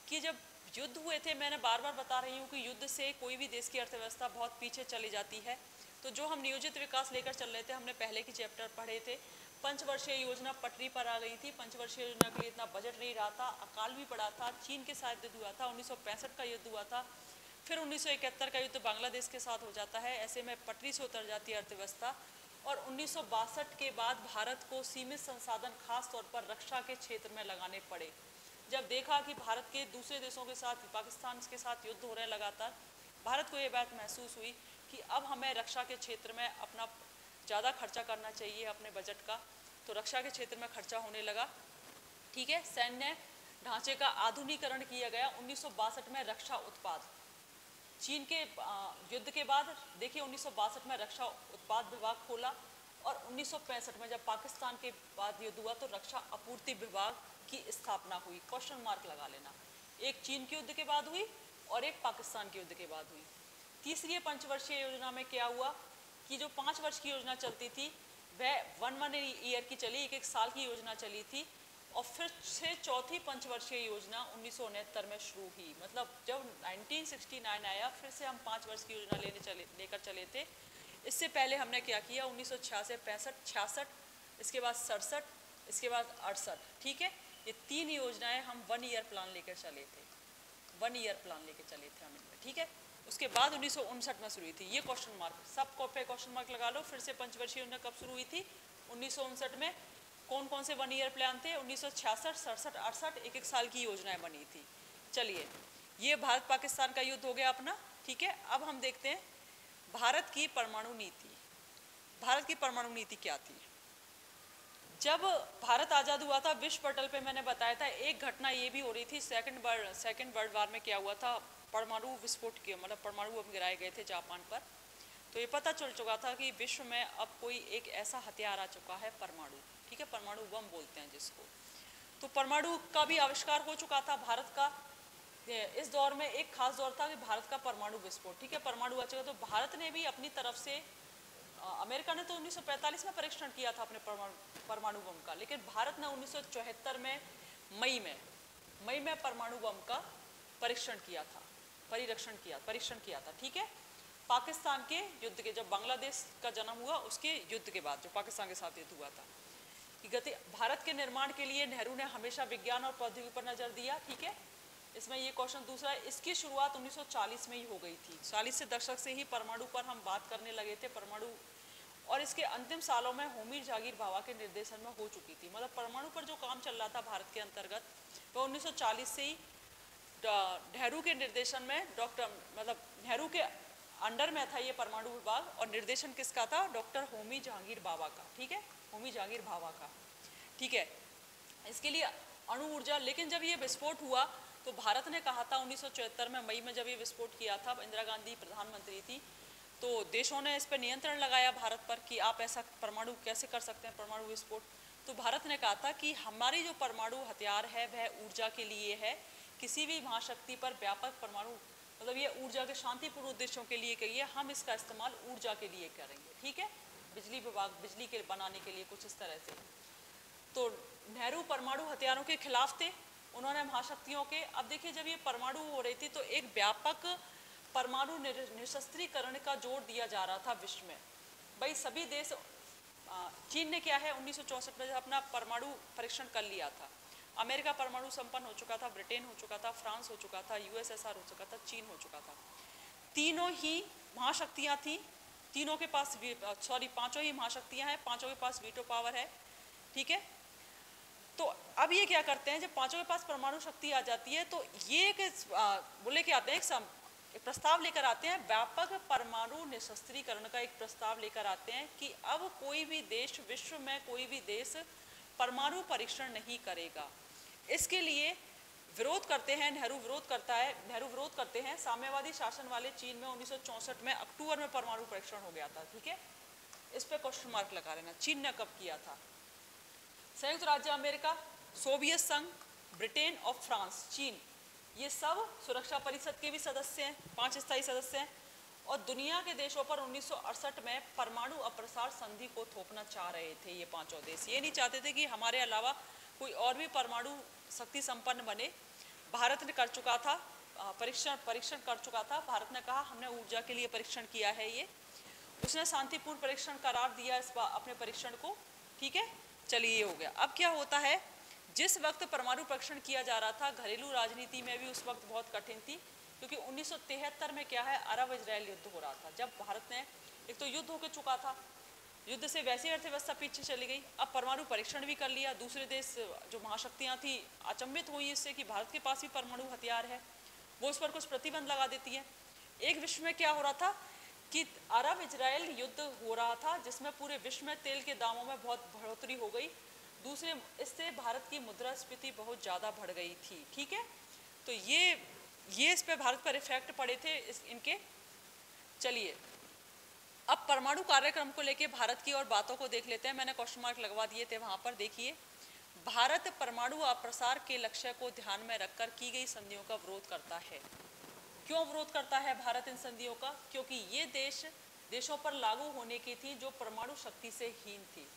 कि जब युद्ध हुए थे, मैंने बार बार बता रही हूँ कि युद्ध से कोई भी देश की अर्थव्यवस्था बहुत पीछे चली जाती है। तो जो हम नियोजित विकास लेकर चल रहे थे, हमने पहले की चैप्टर पढ़े थे, पंचवर्षीय योजना पटरी पर आ गई थी। पंचवर्षीय योजना के लिए इतना बजट नहीं रहा था, अकाल भी पड़ा था, चीन के साथ युद्ध हुआ था, 1965 का युद्ध हुआ था, फिर 1971 का युद्ध बांग्लादेश के साथ हो जाता है। ऐसे में पटरी से उतर जाती है अर्थव्यवस्था। और 1962 के बाद भारत को सीमित संसाधन खास तौर पर रक्षा के क्षेत्र में लगाने पड़े। जब देखा कि भारत के दूसरे देशों के साथ, पाकिस्तान के साथ युद्ध हो रहे हैं लगातार, भारत को ये बात महसूस हुई कि अब हमें रक्षा के क्षेत्र में अपना ज़्यादा खर्चा करना चाहिए अपने बजट का। तो रक्षा के क्षेत्र में खर्चा होने लगा। ठीक है, सैन्य ढांचे का आधुनिकीकरण किया गया। 1962 में रक्षा उत्पाद, चीन के युद्ध के बाद देखिए 1962 में रक्षा उत्पाद विभाग खोला, और 1965 में जब पाकिस्तान के बाद युद्ध हुआ तो रक्षा आपूर्ति विभाग की स्थापना हुई। क्वेश्चन मार्क लगा लेना, एक चीन के युद्ध के बाद हुई और एक पाकिस्तान के युद्ध के बाद हुई। तीसरी पंचवर्षीय योजना में क्या हुआ कि जो 5 वर्ष की योजना चलती थी वह 1 ईयर की चली, एक साल की योजना चली थी, और फिर से चौथी पंचवर्षीय योजना 1969 में शुरू हुई। मतलब जब 1969 आया फिर से हम 5 वर्ष की योजना लेकर चले थे। इससे पहले हमने क्या किया, 1966, 65, 66, इसके बाद 67, इसके बाद 68, ठीक है। ये 3 योजनाएं हम 1 ईयर प्लान लेकर चले थे, 1 ईयर प्लान लेकर चले थे हम इनमें, ठीक है। उसके बाद 1959 में शुरू हुई थी। ये क्वेश्चन मार्क, सब पे क्वेश्चन मार्क लगा लो। फिर से पंचवर्षीय योजना कब शुरू हुई थी? 1959 में। कौन कौन से 1 ईयर प्लान थे? 1966, 67, 68, एक साल की योजनाएं बनी थी। चलिए, ये भारत पाकिस्तान का युद्ध हो गया अपना, ठीक है। अब हम देखते हैं भारत की परमाणु नीति। भारत की परमाणु नीति क्या थी? जब भारत आज़ाद हुआ था, विश्व पटल पे मैंने बताया था एक घटना ये भी हो रही थी, सेकंड वर्ल्ड वार में क्या हुआ था, परमाणु विस्फोट किया, मतलब परमाणु बम गिराए गए थे जापान पर। तो ये पता चल चुका था कि विश्व में अब कोई एक ऐसा हथियार आ चुका है, परमाणु, ठीक है, परमाणु बम बोलते हैं जिसको। तो परमाणु का भी आविष्कार हो चुका था भारत का। इस दौर में एक खास दौर था कि भारत का परमाणु विस्फोट, ठीक है, परमाणु आ चुका। तो भारत ने भी अपनी तरफ से, अमेरिका ने तो 1945 में परीक्षण किया था अपने परमाणु बम का, लेकिन भारत ने 1974 में मई में परमाणु बम का परीक्षण किया था, परीक्षण किया था, ठीक है। पाकिस्तान के युद्ध के, जब बांग्लादेश का जन्म हुआ उसके युद्ध के बाद जो पाकिस्तान के साथ युद्ध हुआ था। कि भारत के निर्माण के लिए नेहरू ने हमेशा विज्ञान और प्रौद्योगिकी पर नजर दिया, ठीक है। इसमें ये क्वेश्चन दूसरा है, इसकी शुरुआत 1940 में ही हो गई थी। 40 के दशक से ही परमाणु पर हम बात करने लगे थे, परमाणु, और इसके अंतिम सालों में होमी जहांगीर भाभा के निर्देशन में हो चुकी थी। मतलब परमाणु पर जो काम चल रहा था भारत के अंतर्गत, वो 1940 से ही नेहरू के निर्देशन में, मतलब नेहरू के अंडर में था ये परमाणु विभाग, और निर्देशन किसका था? डॉक्टर होमी जहांगीर भाभा का, ठीक है, होमी जहांगीर भाभा का, ठीक है। इसके लिए अणु ऊर्जा, लेकिन जब ये विस्फोट हुआ तो भारत ने कहा था 1974 में मई में जब ये विस्फोट किया था, इंदिरा गांधी प्रधानमंत्री थी, तो देशों ने इस पर नियंत्रण लगाया भारत पर कि आप ऐसा परमाणु कैसे कर सकते हैं, परमाणु विस्फोट। तो भारत ने कहा था कि हमारी जो परमाणु हथियार है वह ऊर्जा के लिए है, किसी भी महाशक्ति पर व्यापक परमाणु, मतलब ये ऊर्जा के शांतिपूर्ण उद्देश्यों के लिए कहिए, हम इसका इस्तेमाल ऊर्जा के लिए करेंगे, ठीक है, बिजली के बनाने के लिए, कुछ इस तरह से। तो नेहरू परमाणु हथियारों के खिलाफ थे, उन्होंने महाशक्तियों के, अब देखिए जब ये परमाणु हो रही थी तो एक व्यापक परमाणु निशस्त्रीकरण का जोर दिया जा रहा था विश्व में। भाई सभी देश, चीन ने क्या है 1964 में अपना परमाणु परीक्षण कर लिया था, अमेरिका परमाणु संपन्न हो चुका था, ब्रिटेन हो चुका था, फ्रांस हो चुका था, यूएसएसआर हो चुका था, चीन हो चुका था। तीनों ही महाशक्तियां थी, तीनों के पास, पांचों ही महाशक्तियां हैं, पांचों के पास वीटो पावर है, ठीक है। तो अब ये क्या करते हैं, जब पांचों के पास परमाणु शक्ति आ जाती है तो ये बोले के आते हैं, एक प्रस्ताव लेकर आते हैं, व्यापक परमाणु निशस्त्रीकरण का एक प्रस्ताव लेकर आते हैं कि अब कोई भी देश, विश्व में कोई भी देश परमाणु परीक्षण नहीं करेगा। इसके लिए विरोध करते हैं, नेहरू विरोध करते हैं। साम्यवादी शासन वाले चीन में 1964 में अक्टूबर में परमाणु परीक्षण हो गया था, ठीक है। इस पे क्वेश्चन मार्क लगा लेना, चीन ने कब किया था। संयुक्त राज्य अमेरिका, सोवियत संघ, ब्रिटेन और फ्रांस, चीन, ये सब सुरक्षा परिषद के भी सदस्य हैं, 5 स्थायी सदस्य हैं। और दुनिया के देशों पर 1968 में परमाणु अप्रसार संधि को थोपना चाह रहे थे ये पांचों देश। ये नहीं चाहते थे कि हमारे अलावा कोई और भी परमाणु शक्ति संपन्न बने। भारत ने कर चुका था परीक्षण कर चुका था। भारत ने कहा हमने ऊर्जा के लिए परीक्षण किया है, ये उसने शांतिपूर्ण परीक्षण करार दिया इस अपने परीक्षण को, ठीक है। चलिए ये हो गया। अब क्या होता है, जिस वक्त परमाणु परीक्षण किया जा रहा था, घरेलू राजनीति में भी उस वक्त बहुत कठिन थी, क्योंकि 1973 में क्या है, अरब इजराइल युद्ध हो रहा था। जब भारत ने, एक तो युद्ध होकर चुका था, युद्ध से वैसी अर्थव्यवस्था पीछे चली गई, अब परमाणु परीक्षण भी कर लिया। दूसरे देश जो महाशक्तियां थी अचंभित हुई इससे कि भारत के पास भी परमाणु हथियार है, वो उस पर कुछ प्रतिबंध लगा देती है। एक विश्व में क्या हो रहा था कि अरब इजराइल युद्ध हो रहा था, जिसमें पूरे विश्व में तेल के दामों में बहुत बढ़ोतरी हो गई। दूसरे, इससे भारत की मुद्रास्फीति बहुत ज़्यादा बढ़ गई थी, ठीक है। तो ये इस पे भारत पर इफेक्ट पड़े थे इनके। चलिए अब परमाणु कार्यक्रम को लेके भारत की और बातों को देख लेते हैं। मैंने क्वेश्चन मार्क लगवा दिए थे वहाँ पर, देखिए। भारत परमाणु अप्रसार के लक्ष्य को ध्यान में रखकर की गई संधियों का विरोध करता है। क्यों विरोध करता है भारत इन संधियों का? क्योंकि ये देशों पर लागू होने की थी जो परमाणु शक्ति से हीन थी।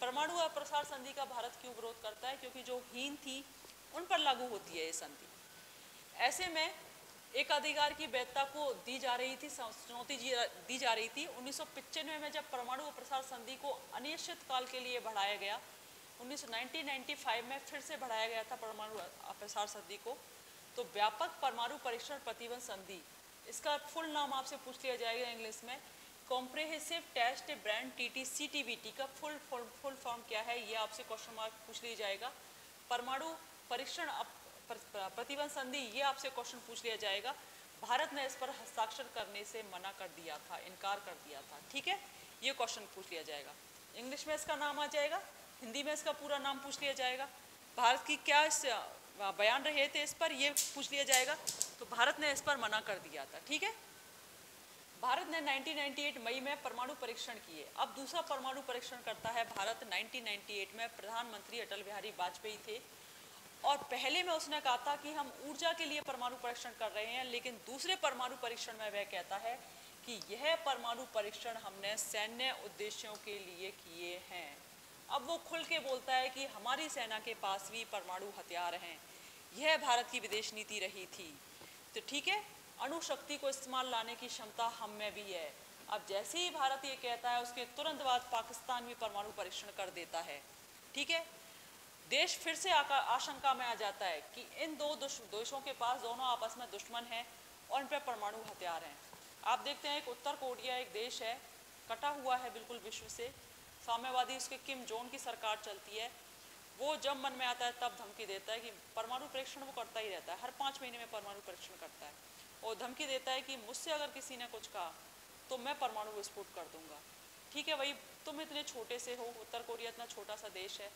परमाणु अप्रसार संधि का भारत क्यों विरोध करता है? क्योंकि जो हीन थी उन पर लागू होती है ये संधि। ऐसे में एक अधिकार की वैधता को दी जा रही थी, चुनौती दी जा रही थी। 1995 में जब परमाणु अप्रसार संधि को अनिश्चित काल के लिए बढ़ाया गया, 1995 में फिर से बढ़ाया गया था परमाणु अप्रसार संधि को, तो व्यापक परमाणु परीक्षण प्रतिबंध संधि, इसका फुल नाम आपसे पूछ लिया जाएगा इंग्लिश में, कॉम्प्रिहेंसिव टेस्ट ब्रांड TTCTBT का फुल फॉर्म क्या है, ये आपसे क्वेश्चन मार्क पूछ लिया जाएगा। परमाणु परीक्षण प्रतिबंध संधि, ये आपसे क्वेश्चन पूछ लिया जाएगा। भारत ने इस पर हस्ताक्षर करने से मना कर दिया था, इनकार कर दिया था, ठीक है, ये क्वेश्चन पूछ लिया जाएगा। इंग्लिश में इसका नाम आ जाएगा, हिंदी में इसका पूरा नाम पूछ लिया जाएगा। भारत की क्या बयान रहे थे इस पर, ये पूछ लिया जाएगा। तो भारत ने इस पर मना कर दिया था, ठीक है। भारत ने 1998 मई में परमाणु परीक्षण किए। अब दूसरा परमाणु परीक्षण करता है भारत। 1998 में प्रधानमंत्री अटल बिहारी वाजपेयी थे और पहले में उसने कहा था कि हम ऊर्जा के लिए परमाणु परीक्षण कर रहे हैं, लेकिन दूसरे परमाणु परीक्षण में वह कहता है कि यह परमाणु परीक्षण हमने सैन्य उद्देश्यों के लिए किए हैं। अब वो खुल के बोलता है कि हमारी सेना के पास भी परमाणु हथियार हैं, यह भारत की विदेश नीति रही थी। तो ठीक है, अणु शक्ति को इस्तेमाल लाने की क्षमता हम में भी है। अब जैसे ही भारत ये कहता है, उसके तुरंत बाद पाकिस्तान भी परमाणु परीक्षण कर देता है, ठीक है। देश फिर से आशंका में आ जाता है कि इन दो देशों के पास दोनों आपस में दुश्मन हैं और इन पर परमाणु हथियार हैं। आप देखते हैं, एक उत्तर कोरिया एक देश है, कटा हुआ है बिल्कुल विश्व से, साम्यवादी, उसके किम जोंग की सरकार चलती है। वो जब मन में आता है तब धमकी देता है कि परमाणु परीक्षण वो करता ही रहता है, हर 5 महीने में परमाणु परीक्षण करता है और धमकी देता है कि मुझसे अगर किसी ने कुछ कहा तो मैं परमाणु विस्फोट कर दूंगा, ठीक है। वही तुम इतने छोटे से हो, उत्तर कोरिया इतना छोटा सा देश है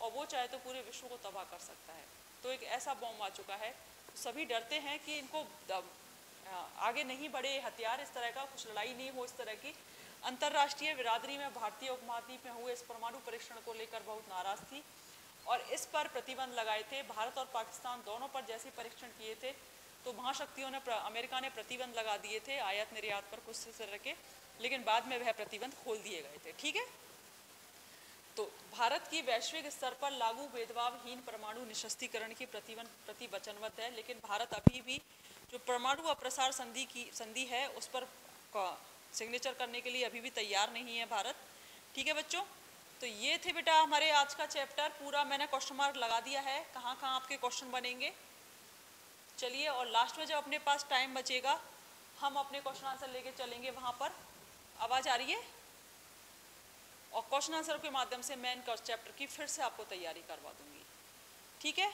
और वो चाहे तो पूरे विश्व को तबाह कर सकता है। तो एक ऐसा बॉम्ब आ चुका है, सभी डरते हैं कि इनको आगे नहीं बढ़े हथियार, इस तरह का कुछ लड़ाई नहीं हो इस तरह की। अंतर्राष्ट्रीय बिरादरी में भारतीय उपमहाद्वीप में हुए इस परमाणु परीक्षण को लेकर बहुत नाराज थी और इस पर प्रतिबंध लगाए थे। भारत और पाकिस्तान दोनों पर जैसे परीक्षण किए थे तो महाशक्तियों ने, अमेरिका ने प्रतिबंध लगा दिए थे आयात निर्यात पर कुछ इस तरह के, लेकिन बाद में वह प्रतिबंध खोल दिए गए थे, ठीक है। तो भारत की वैश्विक स्तर पर लागू भेदभावहीन परमाणु निशस्त्रीकरण की प्रतिबंध प्रति वचनबद्ध है, लेकिन भारत अभी भी जो परमाणु अप्रसार संधि है उस पर सिग्नेचर करने के लिए अभी भी तैयार नहीं है भारत, ठीक है बच्चों। तो ये थे बेटा हमारे आज का चैप्टर, पूरा मैंने क्वेश्चन मार्क लगा दिया है कहाँ कहाँ आपके क्वेश्चन बनेंगे। चलिए, और लास्ट में जब अपने पास टाइम बचेगा हम अपने क्वेश्चन आंसर लेके चलेंगे वहाँ पर। आवाज़ आ रही है? और क्वेश्चन आंसर के माध्यम से मैं इनका चैप्टर की फिर से आपको तैयारी करवा दूंगी, ठीक है।